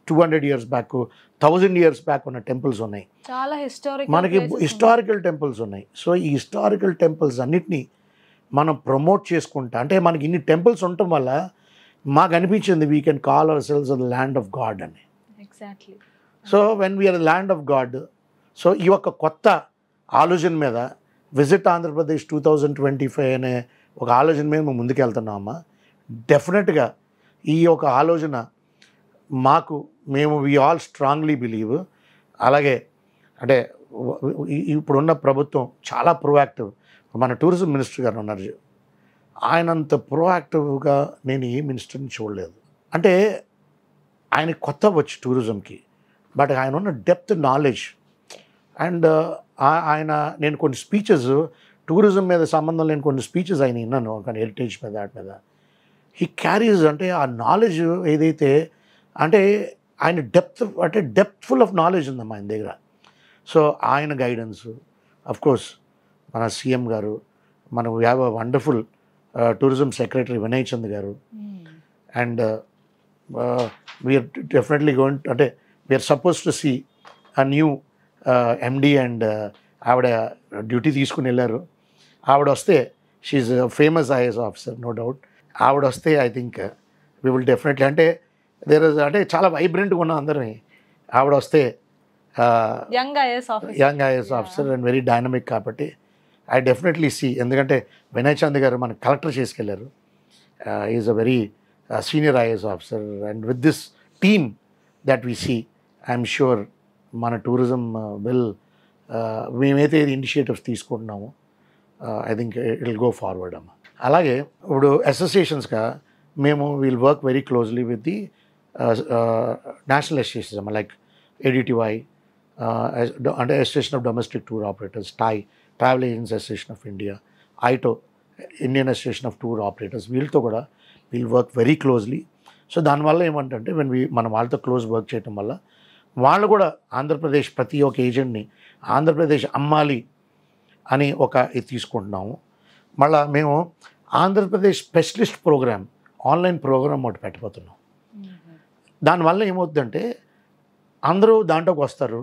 200 years back, 1000 years back ఉన్న టెంపుల్స్ ఉన్నాయి. చాలా మనకి హిస్టారికల్ టెంపుల్స్ ఉన్నాయి. సో ఈ హిస్టారికల్ టెంపుల్స్ అన్నిటినీ మనం ప్రమోట్ చేసుకుంటా, అంటే మనకి ఇన్ని టెంపుల్స్ ఉండటం వల్ల మాకు అనిపించింది we can call ourselves the land of God అని. Exactly. So when we are land of God, so ఈ యొక్క కొత్త ఆలోచన మీద విజిట్ ఆంధ్రప్రదేశ్ 2025 అనే ఒక ఆలోచన మీద మేము ముందుకు వెళ్తున్నామమ్మా. డెఫినెట్గా ఈ యొక్క ఆలోచన మేము వీ ఆల్ స్ట్రాంగ్లీ బిలీవ్. అలాగే అంటే ఇప్పుడున్న ప్రభుత్వం చాలా ప్రోయాక్టివ్. మన టూరిజం మినిస్టర్ గారు ఉన్నారు, ఆయనంత ప్రోయాక్టివ్గా నేను ఏ మినిస్టర్ని చూడలేదు. అంటే ఆయన కొత్త వచ్చి టూరిజంకి, బట్ ఆయన ఉన్న డెప్త్ నాలెడ్జ్ అండ్ నేను కొన్ని స్పీచెస్ టూరిజం మీద సంబంధం లేని కొన్ని స్పీచెస్ ఆయన విన్నాను, కానీ హెరిటేజ్ మీద వాటి మీద. హీ క్యారీస్ అంటే ఆ నాలెడ్జ్ ఏదైతే అంటే ఆయన డెప్త్ఫుల్ ఆఫ్ నాలెడ్జ్ ఉందమ్మా ఆయన దగ్గర. సో ఆయన గైడెన్స్, అఫ్ కోర్స్ మన సీఎం గారు, మన we have a wonderful tourism secretary Vinay Chand garu. And we're definitely going అంటే we're suppose to see a new MD. అండ్ ఆవిడ డ్యూటీ తీసుకుని వెళ్ళారు. ఆవిడ వస్తే she's famous IAS officer, no doubt. ఆవిడ వస్తే I think we will definitely అంటే అంటే చాలా వైబ్రెంట్గా ఉన్నాం అందరినీ. ఆవిడ వస్తే young IAS officer and very dynamic కాబట్టి ఐ డెఫినెట్లీ సీ. ఎందుకంటే వినయ్ చంద్ గారు మన కలెక్టర్ చేసుకెళ్ళారు. Is a very senior IAS officer. And with this team that we see, I'm sure మన టూరిజం మేమైతే ఇనిషియేటివ్స్ తీసుకుంటున్నామో I think it will go forward అమ్మ. అలాగే ఇప్పుడు అసోసియేషన్స్గా మేము will work very closely with the national associations అమ్మ, like ADTY, అంటే association of domestic tour operators, travel agents association of India, ITO, Indian association of tour operators. వీళ్ళతో కూడా will work very closely. So దానివల్ల ఏమంటే మనం వాళ్ళతో close work చేయడం వల్ల వాళ్ళు కూడా ఆంధ్రప్రదేశ్ ప్రతి ఒక్క ఏజెంట్ని ఆంధ్రప్రదేశ్ అమ్మాలి అని ఇది తీసుకుంటున్నాము. మళ్ళీ మేము Andhra Pradesh specialist program, online program ఒకటి పెట్టబోతున్నాం. దానివల్ల ఏమవుతుందంటే అందరూ దాంట్లోకి వస్తారు.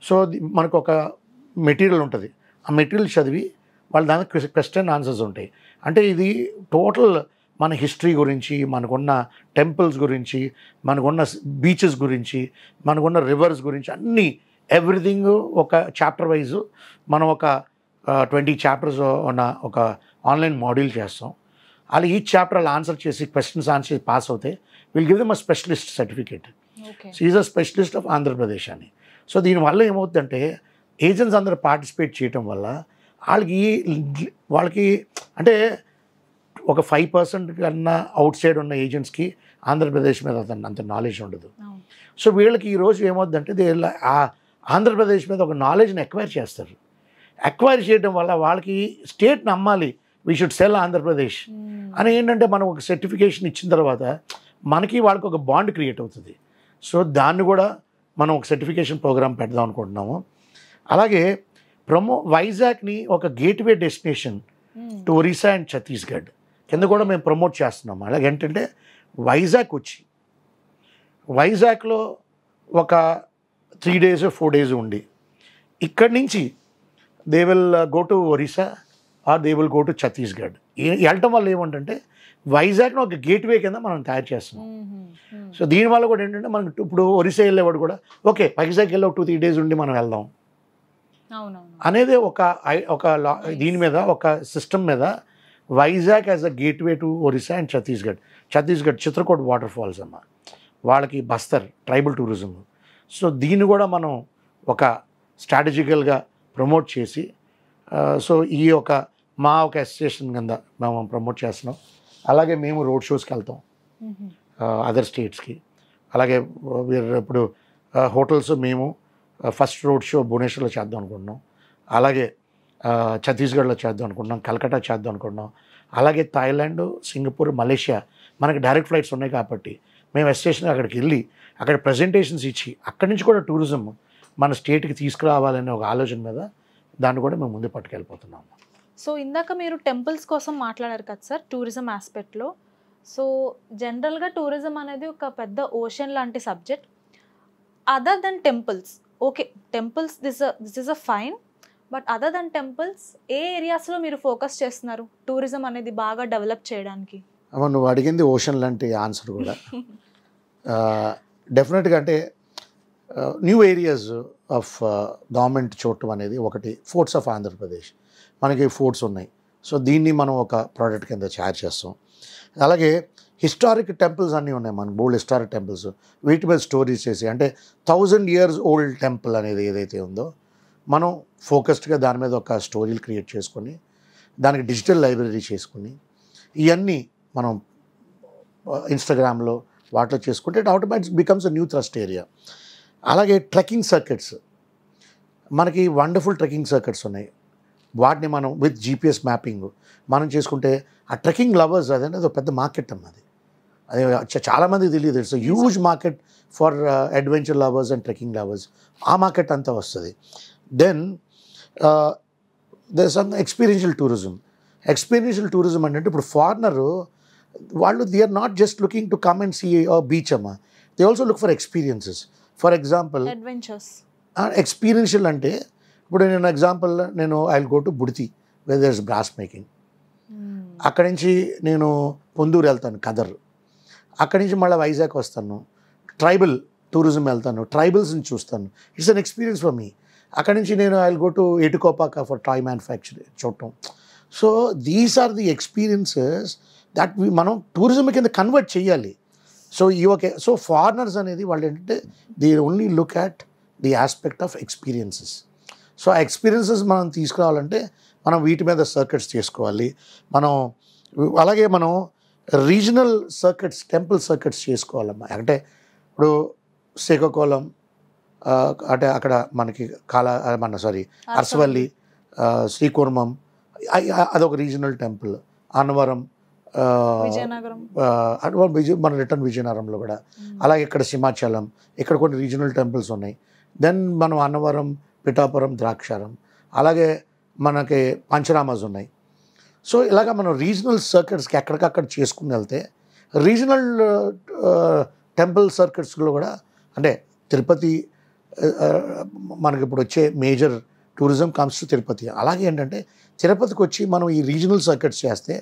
సో మనకు ఒక మెటీరియల్ ఉంటుంది, ఆ మెటీరియల్ చదివి వాళ్ళ దానికి క్వశ్చన్ ఆన్సర్స్ ఉంటాయి. అంటే ఇది టోటల్ మన హిస్టరీ గురించి, మనకున్న టెంపుల్స్ గురించి, మనకున్న బీచెస్ గురించి, మనకున్న రివర్స్ గురించి అన్నీ ఎవ్రీథింగ్ ఒక చాప్టర్ వైజ్ మనం ఒక 20 chapters ఉన్న ఒక ఆన్లైన్ మాడ్యూల్ చేస్తాం. అలా ఈ చాప్టర్ అలా ఆన్సర్ చేసి క్వశ్చన్స్ ఆన్సర్ పాస్ అవుతే will give them a specialist certificate. So is a specialist of Andhra Pradesh అని. సో దీనివల్ల ఏమవుతుందంటే ఏజెంట్స్ అందరూ పార్టిసిపేట్ చేయటం వల్ల వాళ్ళకి అంటే ఒక 5% కన్నా అవుట్ సైడ్ ఉన్న ఏజెంట్స్కి ఆంధ్రప్రదేశ్ మీద అంత నాలెడ్జ్ ఉండదు. సో వీళ్ళకి ఈరోజు ఏమవుతుందంటే ఆంధ్రప్రదేశ్ మీద ఒక నాలెడ్జ్ని ఎక్వైర్ చేస్తారు. ఎక్వైర్ చేయడం వల్ల వాళ్ళకి స్టేట్ నమ్మాలి, వీ షుడ్ సెల్ ఆంధ్రప్రదేశ్ అని. ఏంటంటే మనం ఒక సర్టిఫికేషన్ ఇచ్చిన తర్వాత మనకి వాళ్ళకి ఒక బాండ్ క్రియేట్ అవుతుంది. సో దాన్ని కూడా మనం ఒక సర్టిఫికేషన్ ప్రోగ్రామ్ పెడదాం అనుకుంటున్నాము. అలాగే వైజాగ్ని ఒక gateway destination to Orissa and Chhattisgarh కింద కూడా మేము ప్రమోట్ చేస్తున్నాము. అలాగే ఏంటంటే వైజాగ్ వచ్చి వైజాగ్లో ఒక 3 days 4 days ఉండి ఇక్కడి నుంచి they will go to Orissa or they will go to Chhattisgarh. వెళ్ళటం వల్ల ఏమంటే వైజాగ్ను ఒక గేట్వే కింద మనం తయారు చేస్తున్నాం. సో దీనివల్ల కూడా ఏంటంటే మనకు ఇప్పుడు ఒరిస్సా వెళ్ళేవాడు కూడా ఓకే వైజాగ్ వెళ్ళి ఒక 2-3 days ఉండి మనం వెళ్దాం అనేది ఒక దీని మీద ఒక సిస్టమ్ మీద Vizag as a gateway to Orissa and Chhattisgarh Chitrakoot waterfalls అమ్మ, వాళ్ళకి బస్తర్ ట్రైబల్ టూరిజం. సో దీన్ని కూడా మనం ఒక స్ట్రాటజికల్గా ప్రమోట్ చేసి సో ఈ మా అసోసియేషన్ కింద మేము ప్రమోట్ చేస్తున్నాం. అలాగే మేము రోడ్ షోస్కి వెళ్తాం అదర్ స్టేట్స్కి. అలాగే ఇప్పుడు హోటల్స్ మేము ఫస్ట్ రోడ్ షో భువనేశ్వర్లో చేద్దాం అనుకుంటున్నాం, అలాగే ఛత్తీస్గఢ్లో చేద్దాం అనుకుంటున్నాం, కలకట్టా చేద్దాం అనుకుంటున్నాం, అలాగే థాయిలాండ్, సింగపూర్, మలేషియా మనకి డైరెక్ట్ ఫ్లైట్స్ ఉన్నాయి కాబట్టి మేము అసోసియేషన్ అక్కడికి వెళ్ళి అక్కడ ప్రజెంటేషన్స్ ఇచ్చి అక్కడి నుంచి కూడా టూరిజం మన స్టేట్కి తీసుకురావాలనే ఒక ఆలోచన మీద దాన్ని కూడా మేము ముందు పట్టుకెళ్ళిపోతున్నాము. సో ఇందాక మీరు టెంపుల్స్ కోసం మాట్లాడారు కదా సార్ టూరిజం ఆస్పెక్ట్లో. సో జనరల్గా టూరిజం అనేది ఒక పెద్ద ఓషన్ లాంటి subject. Other than temples, okay temples this is a fine, but other than temples ఏ ఏరియాస్లో మీరు ఫోకస్ చేస్తున్నారు టూరిజం అనేది బాగా డెవలప్ చేయడానికి? అమ్మ నువ్వు అడిగింది ఓషన్ లాంటి ఆన్సర్ కూడా డెఫినెట్గా. అంటే న్యూ ఏరియాస్ ఆఫ్ గవర్నమెంట్ చూడటం అనేది ఒకటి ఫోర్ట్స్ ఆఫ్ ఆంధ్రప్రదేశ్, మనకి ఫోర్ట్స్ ఉన్నాయి. సో దీన్ని మనం ఒక ప్రోడక్ట్ కింద తయారు చేస్తాం. అలాగే హిస్టారిక్ టెంపుల్స్ అన్నీ ఉన్నాయి మనకు, బోల్డ్ హిస్టారిక్ టెంపుల్స్, వీటి మీద స్టోరీస్ చేసి అంటే 1000 years ఓల్డ్ టెంపుల్ అనేది ఏదైతే ఉందో మనం ఫోకస్డ్గా దాని మీద ఒక స్టోరీలు క్రియేట్ చేసుకొని దానికి డిజిటల్ లైబ్రరీ చేసుకుని ఇవన్నీ మనం ఇన్స్టాగ్రామ్లో వాటిలో చేసుకుంటే it automatic becomes a new thrust area. అలాగే ట్రెక్కింగ్ సర్కిట్స్, మనకి వండర్ఫుల్ ట్రెక్కింగ్ సర్కిట్స్ ఉన్నాయి. వాటిని మనం విత్ GPS మ్యాపింగ్ మనం చేసుకుంటే ఆ ట్రెక్కింగ్ లవర్స్ అదే ఒక పెద్ద మార్కెట్ అన్నది. అది చాలామందికి తెలియదు. It's huge market for adventure lovers and trekking lovers. ఆ మార్కెట్ అంతా వస్తుంది. Then there some experiential tourism. Experiential tourism అంటే ఇప్పుడు ఫారినరు వాళ్ళు they are not just looking to come and see beach అమ్మ, they also look for experiences. For example adventures experiential అంటే ఇప్పుడు నేను example I will go to Budithi where there is brass making. అక్కడి నుంచి నేను పొందూరు వెళ్తాను కదర్, అక్కడి నుంచి మళ్ళీ వైజాగ్ వస్తాను, ట్రైబల్ టూరిజం వెళ్తాను, ట్రైబల్స్ని చూస్తాను. It's an experience for me. అక్కడి నుంచి నేను I will go to Etikoppaka for toy manufacturing చూడటం. So these are the experiences that మనం టూరిజం కింద కన్వర్ట్ చేయాలి. సో సో ఫారినర్స్ అనేది వాళ్ళు ఏంటంటే they only look at the aspect of experiences. So ఆ ఎక్స్పీరియన్సెస్ మనం తీసుకురావాలంటే మనం వీటి మీద సర్కిట్స్ చేసుకోవాలి. అలాగే మనం రీజనల్ సర్కిట్స్, టెంపుల్ సర్కిట్స్ చేసుకోవాలమ్మా. అంటే ఇప్పుడు శ్రీకాకుళం అంటే అక్కడ మనకి అరసవల్లి, శ్రీకూర్మం అదొక రీజనల్ టెంపుల్. అన్నవరం, మన రిటర్న్ విజయనగరంలో కూడా. అలాగే ఇక్కడ సింహాచలం, ఇక్కడ కొన్ని రీజనల్ టెంపుల్స్ ఉన్నాయి. దెన్ మనం అన్నవరం, పిఠాపురం, ద్రాక్షారం, అలాగే మనకి పంచరామాస్ ఉన్నాయి. సో ఇలాగ మనం రీజనల్ సర్కిట్స్కి ఎక్కడికక్కడ చేసుకుని వెళ్తే రీజనల్ టెంపుల్ సర్కిట్స్లో కూడా అంటే తిరుపతి మనకి ఇప్పుడు వచ్చే major tourism comes to Tirupati. అలాగే ఏంటంటే తిరుపతికి వచ్చి మనం ఈ రీజనల్ సర్కిట్స్ చేస్తే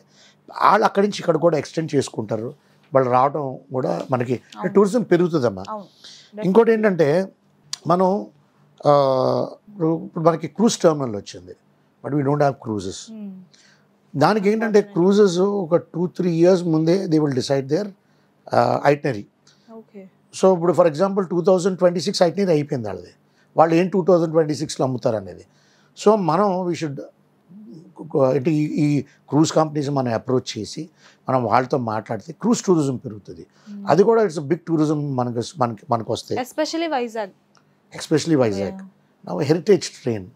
వాళ్ళు అక్కడి నుంచి ఇక్కడ కూడా ఎక్స్టెండ్ చేసుకుంటారు. వాళ్ళు రావడం కూడా మనకి టూరిజం పెరుగుతుందమ్మా. ఇంకోటి ఏంటంటే మనం ఇప్పుడు మనకి క్రూజ్ టెర్మినల్ వచ్చింది, but we don't have cruises. దానికి ఏంటంటే క్రూజెస్ ఒక 2-3 years ముందే they will decide their itinerary. So ఇప్పుడు ఫర్ ఎగ్జాంపుల్ 2026 ఐటనరీ అయిపోయింది వాళ్ళది. వాళ్ళు ఏం 2026లో అమ్ముతారు అనేది. సో మనం వీ షుడ్ అంటే ఈ క్రూజ్ కంపెనీస్ మనం అప్రోచ్ చేసి మనం వాళ్ళతో మాట్లాడితే క్రూజ్ టూరిజం పెరుగుతుంది. అది కూడా ఇట్స్ బిగ్ టూరిజం మనకు వస్తే ఎస్పెషలీ వైజాగ్ హెరిటేజ్ ట్రైన్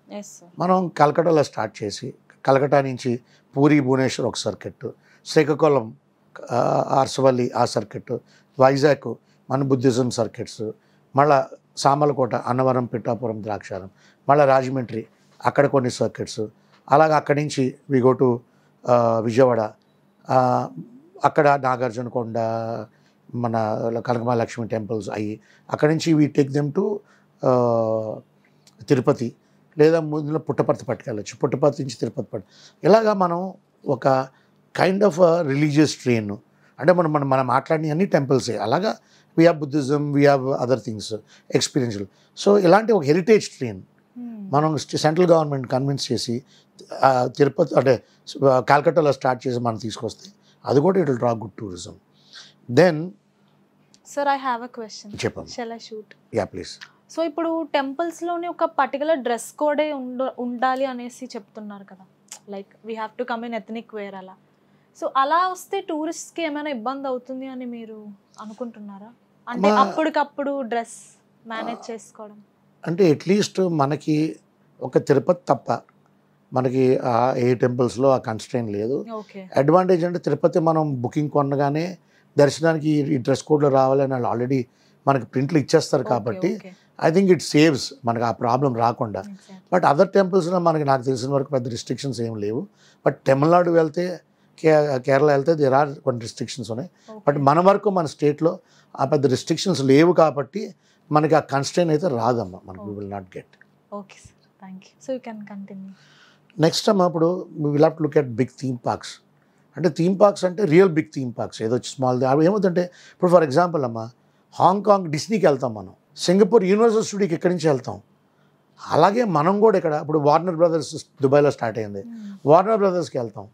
మనం కలకటాలో స్టార్ట్ చేసి కలకటా నుంచి పూరి, భువనేశ్వర్ ఒక సర్కిట్, శ్రీకాకుళం, అరసవల్లి ఆ సర్కిట్, వైజాగ్ మన బుద్ధిజం సర్కిట్స్, మళ్ళీ సామలకోట, అన్నవరం, పిఠాపురం, ద్రాక్షారం, మళ్ళీ రాజమండ్రి అక్కడ కొన్ని సర్కిట్స్. అలాగే అక్కడి నుంచి వి గో టు విజయవాడ, అక్కడ నాగార్జునకొండ, మన కనకమహాలక్ష్మి టెంపుల్స్ అవి, అక్కడి నుంచి we take them to Tirupati, లేదా ముందులో పుట్టపర్తి పట్టుకెళ్ళచ్చు, పుట్టపర్తి నుంచి తిరుపతి ఇలాగా మనం ఒక కైండ్ ఆఫ్ రిలీజియస్ ట్రైన్, అంటే మనం మాట్లాడిన అన్ని టెంపుల్సే. అలాగా we have Buddhism, we have other things experiential. So ఇలాంటి ఒక హెరిటేజ్ ట్రైన్ మనం సెంట్రల్ గవర్నమెంట్ కన్విన్స్ చేసి తిరుపతి అంటే కాల్కటాలో స్టార్ట్ చేసి మనం తీసుకొస్తే అది కూడా it will draw good tourism. Then sir I have a question. చెప్పండి. Shall I shoot? Yeah please. So ఇప్పుడు టెంపుల్స్లోని ఒక పర్టికులర్ డ్రెస్ కోడే ఉండాలి అనేసి చెప్తున్నారు కదా, like we have to come in ethnic wear అలా. సో అలా వస్తే టూరిస్ట్కి ఏమైనా ఇబ్బంది అవుతుంది అని మీరు అనుకుంటున్నారా? అంటే అప్పటికప్పుడు డ్రెస్ మేనేజ్ చేసుకోవడం అంటే అట్లీస్ట్ మనకి ఒక తిరుపతి తప్ప మనకి ఏ టెంపుల్స్లో ఆ కన్స్ట్రెయిన్ లేదు. అడ్వాంటేజ్ అంటే తిరుపతి మనం బుకింగ్ కొనగానే దర్శనానికి ఈ డ్రెస్ కోడ్లో రావాలని వాళ్ళు ఆల్రెడీ మనకి ప్రింట్లు ఇచ్చేస్తారు కాబట్టి ఐ థింక్ ఇట్ సేవ్స్ మనకు ఆ ప్రాబ్లం రాకుండా. బట్ అదర్ టెంపుల్స్లో నాకు తెలిసిన వరకు పెద్ద రిస్ట్రిక్షన్స్ ఏం లేవు. బట్ తమిళనాడు వెళ్తే, కేరళ వెళ్తే దేర్ ఆర్ కొన్ని రిస్ట్రిక్షన్స్ ఉన్నాయి. బట్ మన వరకు మన స్టేట్లో ఆ పెద్ద రిస్ట్రిక్షన్స్ లేవు కాబట్టి మనకి ఆ కన్స్ట్రెయిన్ అయితే రాదమ్మా, మనకి will not get. Okay sir, thank you. So you can continue. Next అమ్మా, ఇప్పుడు will have to look at big theme parks. అంటే థీమ్ పార్క్స్ అంటే రియల్ బిగ్ థీమ్ పార్క్స్, ఏదో స్మాల్. అవి ఏమవుతుంటే ఇప్పుడు ఫర్ ఎగ్జాంపుల్ అమ్మా, హాంకాంగ్ డిస్నీకి వెళ్తాం మనం, సింగపూర్ యూనివర్సల్ స్టూడియోకి ఇక్కడి నుంచి వెళ్తాం. అలాగే మనం కూడా ఇక్కడ ఇప్పుడు వార్నర్ బ్రదర్స్ దుబాయ్లో స్టార్ట్ అయింది, వార్నర్ బ్రదర్స్కి వెళ్తాం.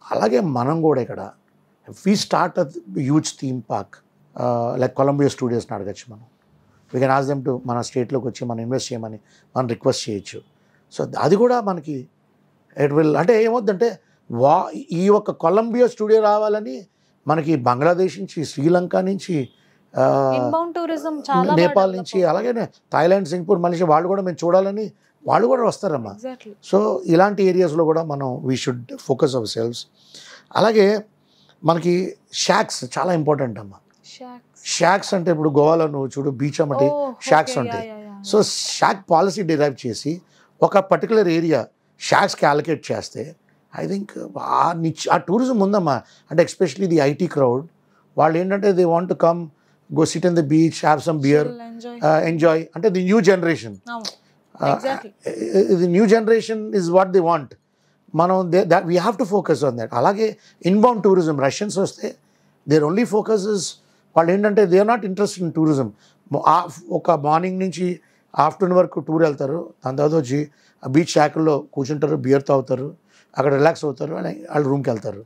అలాగే మనం కూడా ఇక్కడ we start a huge theme park like Columbia స్టూడియోస్ని అడగచ్చు మనం. We can ask them to మన స్టేట్లోకి వచ్చి మనం ఇన్వెస్ట్ చేయమని మనం రిక్వెస్ట్ చేయొచ్చు. సో అది కూడా మనకి ఇట్ విల్, అంటే ఏమవుతుందంటే ఈ ఒక కొలంబియా స్టూడియో రావాలని మనకి బంగ్లాదేశ్ నుంచి, శ్రీలంక నుంచి, నేపాల్ నుంచి, అలాగే థాయిలాండ్, సింగపూర్, మలేషియా వాళ్ళు కూడా మేము చూడాలని వాళ్ళు కూడా వస్తారమ్మా. సో ఇలాంటి ఏరియాస్లో కూడా మనం we should focus ourselves. అలాగే మనకి షాక్స్ చాలా ఇంపార్టెంట్ అమ్మా. షాక్స్ అంటే ఇప్పుడు గోవాలో నువ్వు చూడు, బీచ్ అమ్మటి షాక్స్ ఉంటాయి. సో షాక్ పాలసీ డిరైవ్ చేసి ఒక పర్టికులర్ ఏరియా షాక్స్కి అలొకేట్ చేస్తే ఐ థింక్ ఆ టూరిజం ఉందమ్మా. అంటే ఎస్పెషలీ ది ఐటీ క్రౌడ్, వాళ్ళు ఏంటంటే they want to come, go sit in the beach, have some beer, enjoy. అంటే the new generation, the new generation is what they want. మనం we have to focus on that. అలాగే inbound tourism, Russians వస్తే their only focus is, వాళ్ళు ఏంటంటే they are not interested in tourism. ఒక morning నుంచి afternoon వరకు tour వెళ్తారు, దాని తర్వాత వచ్చి బీచ్ షాకుల్లో కూర్చుంటారు, బియర్ తాగుతారు, అక్కడ రిలాక్స్ అవుతారు, అని వాళ్ళు రూమ్కి వెళ్తారు.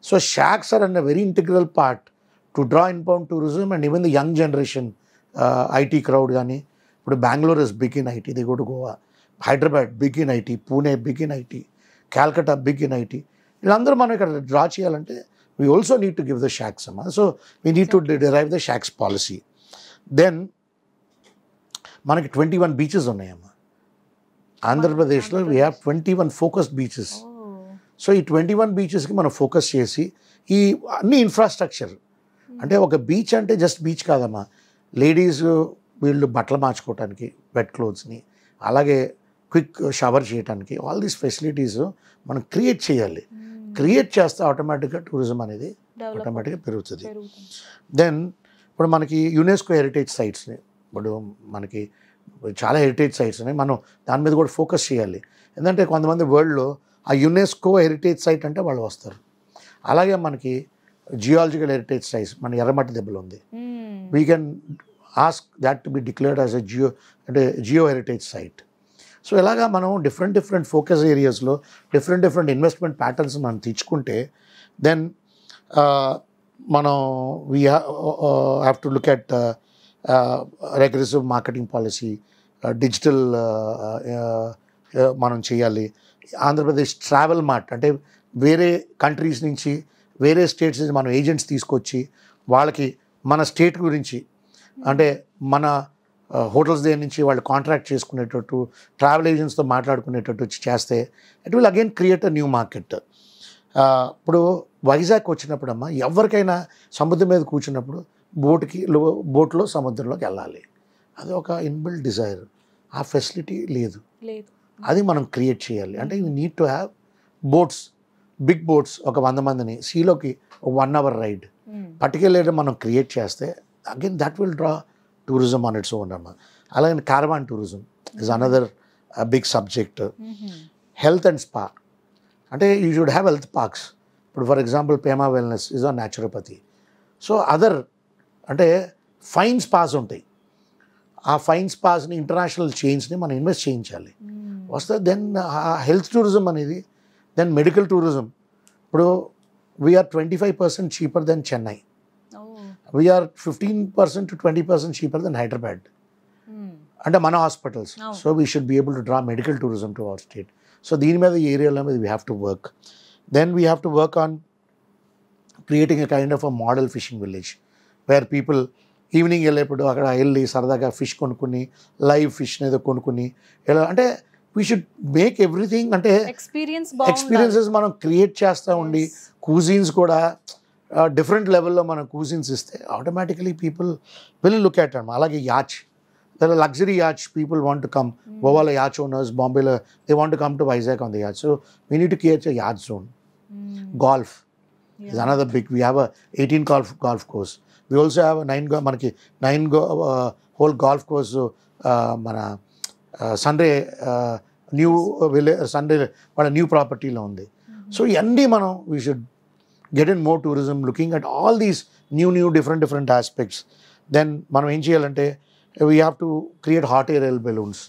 So shacks are an a very integral part to draw inbound tourism and even the young generation IT crowd. కానీ ఇప్పుడు Bengaluru is big in IT, they go to Goa, Hyderabad big in IT, Pune big in IT, Calcutta big in IT. వీళ్ళందరూ మనం ఇక్కడ draw చేయాలంటే we also need to give the shacks some. So we need to derive the shacks policy. Then మనకి 21 beaches ఉన్నాయమ్మా ఆంధ్రప్రదేశ్లో. We have 21 focused beaches. So ఈ 21 బీచెస్కి మనం focus చేసి ఈ అన్ని ఇన్ఫ్రాస్ట్రక్చర్, అంటే ఒక బీచ్ అంటే జస్ట్ బీచ్ కాదమ్మా, లేడీస్ వీళ్ళు బట్టలు మార్చుకోవడానికి వెట్ క్లోత్స్ని, అలాగే క్విక్ షవర్ చేయడానికి, ఆల్ దీస్ ఫెసిలిటీస్ మనం క్రియేట్ చేయాలి. క్రియేట్ చేస్తే ఆటోమేటిక్గా టూరిజం అనేది ఆటోమేటిక్గా పెరుగుతుంది. దెన్ ఇప్పుడు మనకి యునెస్కో హెరిటేజ్ సైట్స్ని, ఇప్పుడు మనకి చాలా హెరిటేజ్ సైట్స్ ఉన్నాయి, మనం దాని మీద కూడా ఫోకస్ చేయాలి. ఎందుకంటే కొంతమంది వరల్డ్లో ఆ యునెస్కో హెరిటేజ్ సైట్ అంటే వాళ్ళు వస్తారు. అలాగే మనకి జియాలజికల్ హెరిటేజ్ సైట్స్, మన ఎర్రమట్టి దెబ్బలు ఉంది, we can ask that to be declared as a geo heritage site. So ఇలాగా మనం డిఫరెంట్ ఫోకస్ ఏరియాస్లో డిఫరెంట్ ఇన్వెస్ట్మెంట్ ప్యాటర్న్స్ మనం తెచ్చుకుంటే దెన్ మనం we have to look at aggressive marketing policy, digital మనం చేయాలి. ఆంధ్రప్రదేశ్ ట్రావెల్ మార్ట్, అంటే వేరే కంట్రీస్ నుంచి, వేరే స్టేట్స్ నుంచి మనం ఏజెంట్స్ తీసుకొచ్చి వాళ్ళకి మన స్టేట్ గురించి, అంటే మన హోటల్స్ దగ్గర నుంచి వాళ్ళు కాంట్రాక్ట్ చేసుకునేటట్టు, ట్రావెల్ ఏజెంట్స్తో మాట్లాడుకునేటట్టు చేస్తే it will again create a new market. ఇప్పుడు వైజాగ్ వచ్చినప్పుడు అమ్మా, ఎవరికైనా సముద్రం మీద కూర్చున్నప్పుడు బోట్లో సముద్రంలోకి వెళ్ళాలి, అది ఒక ఇన్బిల్ట్ డిజైర్. ఆ ఫెసిలిటీ లేదు, అది మనం క్రియేట్ చేయాలి. అంటే you need to have boats, big boats, ఒక 100 మందిని సీలోకి 1 hour రైడ్, పర్టికులర్గా మనం క్రియేట్ చేస్తే again that will draw tourism on its own అమ్మ. అలాగే caravan tourism is another big subject. Health and spa అంటే you should have health parks. ఇప్పుడు for example Pema Wellness is on naturopathy. So other అంటే fine spas ఉంటాయి. ఆ fine స్పాస్ని international చైన్స్ని మనం invest చేయించాలి వస్తే దెన్ హెల్త్ టూరిజం అనేది, దెన్ మెడికల్ టూరిజం. ఇప్పుడు we are 25% cheaper than Chennai, we are 15% to 20% cheaper than Hyderabad అంటే మన hospitals. So we should be able to draw medical tourism to our state. So దీని మీద ఈ ఏరియాలో మీద we have to work. Then we have to work on creating a kind of a model fishing village where people evening వెళ్ళేప్పుడు అక్కడ వెళ్ళి సరదాగా fish కొనుక్కుని లైవ్ ఫిష్ ఏదో కొనుక్కుని ఎలా అంటే వీ షుడ్ మేక్ ఎవ్రీథింగ్ అంటే ఎక్స్పీరియన్సెస్ మనం క్రియేట్ చేస్తూ ఉండి కూజిన్స్ కూడా డిఫరెంట్ లెవెల్లో మనం కూజిన్స్ ఇస్తే automatically people will look at um. అలాగే yacht, there are luxury yacht people want to come. Govala yacht owners, Bombay, they want to come to Vizag on the yacht. So we need to create a yacht zone. Golf is another big. We have a 18 golf course. We also have a 9 whole golf course. Mana Sunday new village Sunday but a new property lo undi. So yandi మనం we should get in more tourism, looking at all these new different aspects. Then మనం ఏం చేయాలంటే we have to create hot air balloons.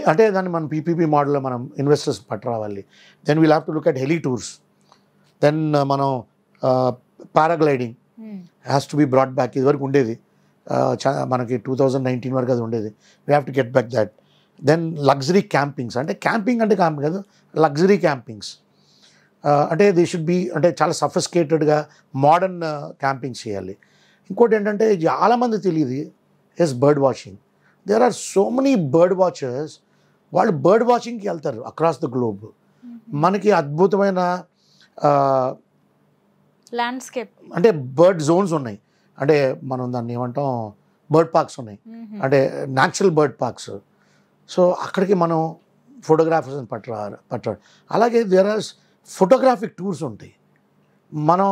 అంటే దాన్ని మనం PPP మోడల్లో మనం investors పట్టరావాలి. Then we'll have to look at heli tours. Then మనం paragliding has to be brought back. ఇది వరకు ఉండేది మనకి 2019 వరకు అది ఉండేది. We have to get back that. Then luxury campings అంటే క్యాంపింగ్ కాదు, లగ్జరీ క్యాంపింగ్స్ అంటే దే షుడ్ బి అంటే చాలా సఫిస్టికేటెడ్గా మోడర్న్ క్యాంపింగ్స్ చేయాలి. ఇంకోటి ఏంటంటే చాలామంది తెలియదు is bird watching. There are so many bird watchers. వాళ్ళు బర్డ్ వాచింగ్కి వెళ్తారు అక్రాస్ ద గ్లోబ్. మనకి అద్భుతమైన ల్యాండ్స్కేప్ అంటే బర్డ్ జోన్స్ ఉన్నాయి. అంటే మనం దాన్ని ఏమంటాం బర్డ్ పార్క్స్ ఉన్నాయి, అంటే న్యాచురల్ బర్డ్ పార్క్స్. సో అక్కడికి మనం ఫోటోగ్రాఫర్స్ని పట్టారు. అలాగే దేర్ ఆర్ ఫోటోగ్రాఫిక్ టూర్స్ ఉంటాయి. మనం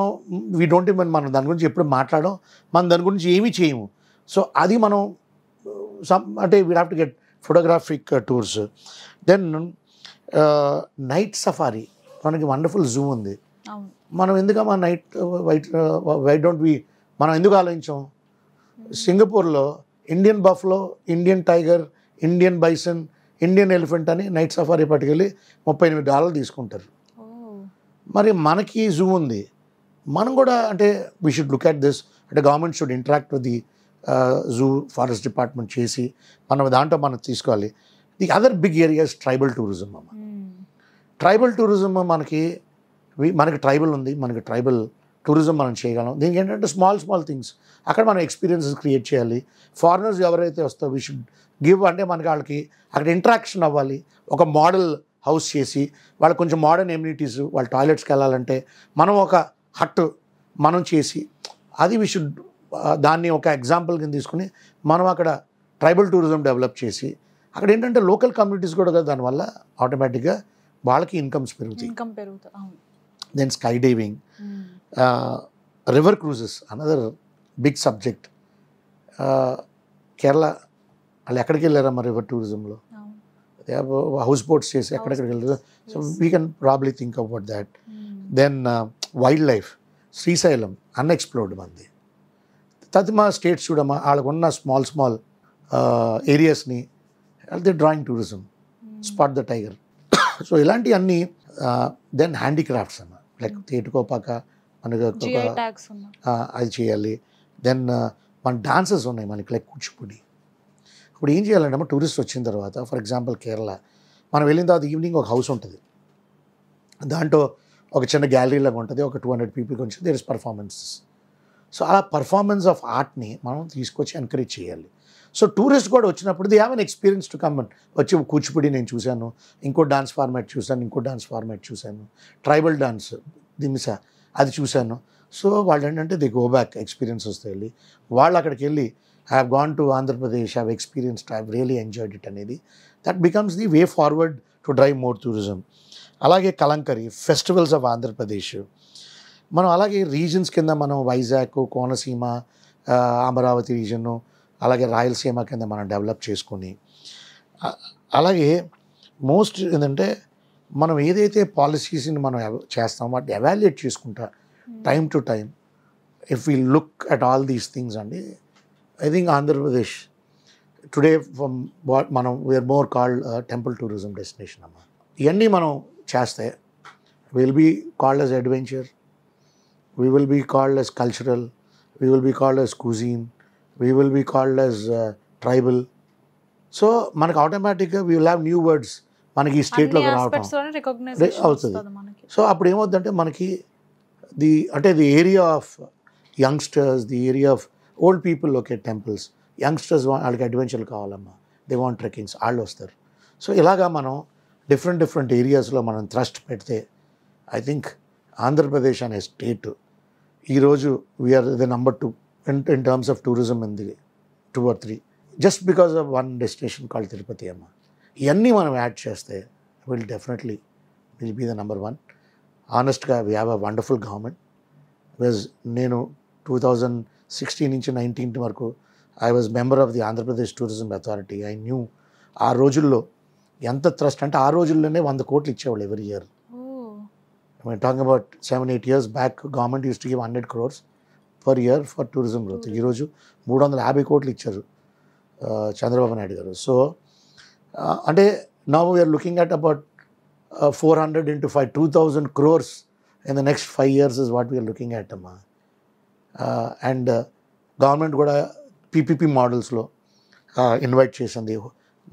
వీ డోంట్ ఈవెన్ మనం దాని గురించి ఎప్పుడు మాట్లాడడం, మనం దాని గురించి ఏమీ చేయము. సో అది మనం అంటే we have to get photographic tours. Then night safari, మనకి వండర్ఫుల్ జూ ఉంది. మనం ఎందుకమ్మా నైట్ వై డోంట్ వి మనం ఎందుకు ఆలోచించాం? సింగపూర్లో Indian buffalo, Indian tiger, Indian bison, Indian elephant అని నైట్ సఫారీ పట్టుకెళ్ళి $38 తీసుకుంటారు. మరి మనకి జూ ఉంది, మనం కూడా అంటే we should look at this. అంటే government should interact with the zoo, forest department చేసి మనం దాంట్లో మనం తీసుకోవాలి. The other big areas tribal tourism అమ్మ. ట్రైబల్ టూరిజం మనకి ట్రైబల్ ఉంది, మనకి ట్రైబల్ టూరిజం మనం చేయగలం. దీనికి ఏంటంటే స్మాల్ థింగ్స్ అక్కడ మనం ఎక్స్పీరియన్సెస్ క్రియేట్ చేయాలి. ఫారినర్స్ ఎవరైతే వస్తారో వీ షుడ్ గివ్, అంటే మనకి వాళ్ళకి అక్కడ ఇంటరాక్షన్ అవ్వాలి. ఒక మోడల్ హౌస్ చేసి వాళ్ళకి కొంచెం మోడర్న్ ఎమ్యూనిటీస్, వాళ్ళ టాయిలెట్స్కి వెళ్ళాలంటే మనం ఒక హట్ మనం చేసి అది వీ షుడ్ దాన్ని ఒక ఎగ్జాంపుల్ కింద తీసుకుని మనం అక్కడ ట్రైబల్ టూరిజం డెవలప్ చేసి అక్కడ ఏంటంటే లోకల్ కమ్యూనిటీస్ కూడా కదా దానివల్ల ఆటోమేటిక్గా వాళ్ళకి ఇన్కమ్స్ పెరుగుతాయి. Then sky diving, river cruises another big subject. Kerala వాళ్ళు ఎక్కడికి వెళ్ళారమ్మా రివర్ టూరిజంలో? హౌస్ బోట్స్ చేసి ఎక్కడెక్కడికి వెళ్తారు. So we can probably think about that. Then wildlife, Srisailam unexplored మంది. తదిమా స్టేట్స్ చూడమ్మా, వాళ్ళకున్న స్మాల్ ఏరియాస్ని వెళ్తే drawing tourism, spot the tiger. So ఇలాంటివన్నీ. దెన్ హ్యాండీక్రాఫ్ట్స్ అన్న, లైక్ తేటుకోపాక మనకు అది చేయాలి. దెన్ మన డాన్సెస్ ఉన్నాయి మనకి, లైక్ కూచిపూడి. ఇప్పుడు ఏం చేయాలంటే అమ్మ టూరిస్ట్ వచ్చిన తర్వాత, ఫర్ ఎగ్జాంపుల్ కేరళ మనం వెళ్ళిన తర్వాత ఈవినింగ్ ఒక హౌస్ ఉంటుంది, దాంట్లో ఒక చిన్న గ్యాలరీ లాగా ఉంటుంది, ఒక 200 పీపుల్ కొంచెం దేర్ ఇస్ పర్ఫార్మెన్సెస్. సో అలా పర్ఫార్మెన్స్ ఆఫ్ ఆర్ట్ని మనం తీసుకొచ్చి ఎంకరేజ్ చేయాలి. సో టూరిస్ట్ కూడా వచ్చినప్పుడు they have an experience to come. వచ్చి కూచిపూడి నేను చూశాను, ఇంకో డాన్స్ ఫార్మాట్ చూశాను, ట్రైబల్ డాన్స్ దిమిసా అది చూశాను. సో వాళ్ళు ఏంటంటే దే గో బ్యాక్, ఎక్స్పీరియన్స్ వస్తే వెళ్ళి వాళ్ళు అక్కడికి వెళ్ళి I have gone to Andhra Pradesh, I have experienced, I have really enjoyed it అనేది that becomes the way forward to drive more tourism. అలాగే కలంకరీ, ఫెస్టివల్స్ ఆఫ్ ఆంధ్రప్రదేశ్, మనం అలాగే రీజన్స్ కింద మనం వైజాగ్, కోనసీమ, అమరావతి రీజను, అలాగే రాయలసీమ కింద మనం డెవలప్ చేసుకొని అలాగే మోస్ట్ ఏంటంటే మనం ఏదైతే పాలసీస్ని మనం చేస్తామో వాటిని ఎవాల్యుయేట్ చేసుకుంటా time to time if we look at all these things అండి I think Andhra Pradesh today from what మనం we are more called temple tourism destination అమ్మ. ఇవన్నీ మనం చేస్తే will be called as adventure, we will be called as cultural, we will be called as cuisine, we will be called as tribal. So మనకు ఆటోమేటిక్గా we will have new words మనకి ఈ స్టేట్లోకి రావటం అవుతుంది. సో అప్పుడు ఏమవుతుందంటే మనకి the area of youngsters, the area of old people okay temples, youngsters వాళ్ళకి అడ్వెంచర్ కావాలమ్మా, దే వాంట్ ట్రెక్కింగ్స్, వాళ్ళు వస్తారు. సో ఇలాగా మనం డిఫరెంట్ ఏరియాస్లో మనం థ్రస్ట్ పెడితే ఐ థింక్ ఆంధ్రప్రదేశ్ అనే స్టేట్ ఈరోజు we are the number 2 in terms of tourism in the 2 or 3 just because of one destination called Tirupati అమ్మ. ఇవన్నీ మనం యాడ్ చేస్తే will definitely be the number 1. ఆనెస్ట్గా we have a wonderful government. Because నేను 2016 నుంచి 19 వరకు I was member of the Andhra Pradesh tourism authority. I knew ఆ రోజుల్లో ఎంత థ్రస్ట్ అంటే ఆ రోజుల్లోనే 100 కోట్లు ఇచ్చేవాళ్ళు every year. We're talking about 7-8 years back, government used to give 100 crores per year for tourism growth. ఈ రోజు 350 కోట్లు ఇచ్చారు చంద్రబాబు నాయుడు గారు. సో అంటే now we are looking at about 400 into 5, 2,000 crores in the next 5 years is what we are looking at అమ్మా. And government కూడా PPP మోడల్స్లో invite చేసింది.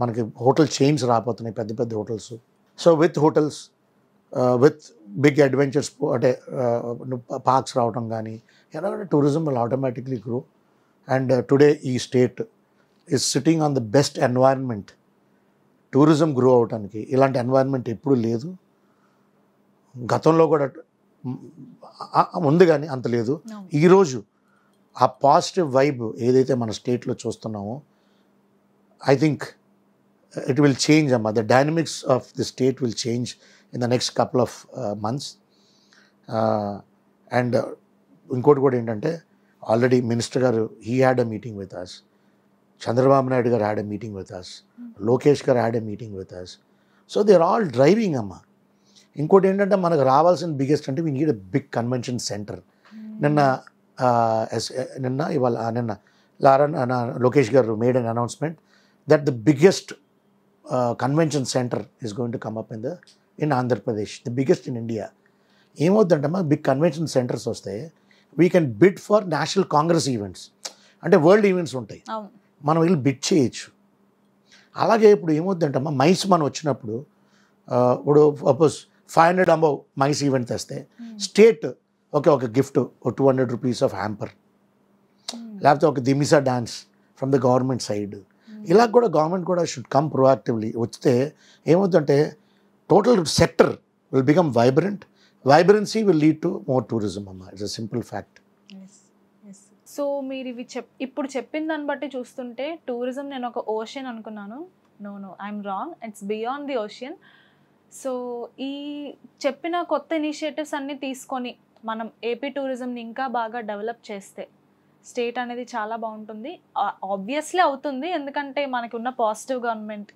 మనకి హోటల్ చైన్స్ రాబోతున్నాయి, పెద్ద hotels. So with hotels with big adventures అంటే parks రావడం కానీ ఎందుకంటే tourism will automatically grow. And today ఈ state is sitting on the best environment tourism grow అవడానికి. ఇలాంటి ఎన్వైరన్మెంట్ ఎప్పుడూ లేదు, గతంలో కూడా ఉంది కానీ అంత లేదు. ఈరోజు ఆ పాజిటివ్ వైబ్ ఏదైతే మన స్టేట్లో చూస్తున్నామో I think it will change amma. The dynamics of the state will change in the next couple of months. And inkoti kuda entante already minister garu he had a meeting with us, Chandrababu Naidu garu had a meeting with us, Lokesh garu had a meeting with us. So they are all driving amma. Inkoti entante manaku ravalsin biggest ante we need a big convention center. Ninna Lokesh garu made an announcement that the biggest convention center is going to come up in Andhra Pradesh, the biggest in India. ఏమవుతుందంటే big convention centres వస్తే we can bid for national congress events, అంటే world events ఉంటాయి, మనం వెళ్ళి bid చేయొచ్చు. అలాగే ఇప్పుడు ఏమవుతుందంటే మైస్ మనం వచ్చినప్పుడు ఇప్పుడు సపోజ్ 500 అబౌవ్ మైస్ ఈవెంట్ తెస్తే స్టేట్ ఒక గిఫ్ట్ 200 రూపీస్ ఆఫ్ హ్యాంపర్, లేకపోతే ఒక Dhimsa dance from the government side. ఇలా కూడా గవర్నమెంట్ కూడా షుడ్ కమ్ ప్రొయాక్టివ్లీ. వస్తే ఏమవుతుందంటే total sector will become vibrant, vibrancy will lead to more tourism అమ్మా. It's a simple fact. So మీరు ఇవి ఇప్పుడు చెప్పిన దాన్ని బట్టి చూస్తుంటే టూరిజం నేను ఒక ఓషన్ అనుకున్నాను. No I'm wrong, it's beyond the ocean. So ఈ చెప్పిన కొత్త ఇనిషియేటివ్స్ అన్నీ తీసుకొని మనం ఏపీ టూరిజంని ఇంకా బాగా డెవలప్ చేస్తే స్టేట్ అనేది చాలా బాగుంటుంది. ఆబ్వియస్లీ అవుతుంది, ఎందుకంటే మనకి ఉన్న పాజిటివ్ గవర్నమెంట్,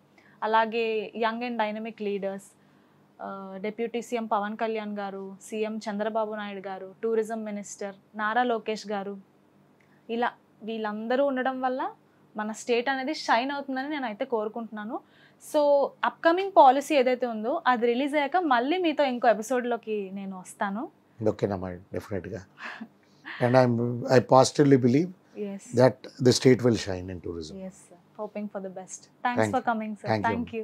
అలాగే young and dynamic leaders, deputy CM Pawan Kalyan garu, CM Chandrababu Naidu గారు, టూరిజం మినిస్టర్ నారా లోకేష్ గారు, ఇలా వీళ్ళందరూ ఉండడం వల్ల మన స్టేట్ అనేది షైన్ అవుతుందని నేను అయితే కోరుకుంటున్నాను. సో అప్కమింగ్ పాలసీ ఏదైతే ఉందో అది రిలీజ్ అయ్యాక మళ్ళీ మీతో ఇంకో ఎపిసోడ్లోకి నేను వస్తాను. ఓకేనమ్మా, డెఫినెట్గా. And I positively believe that the state will shine in tourism. Yes, sir. Hoping for the best. Thanks for coming, sir. Thank you.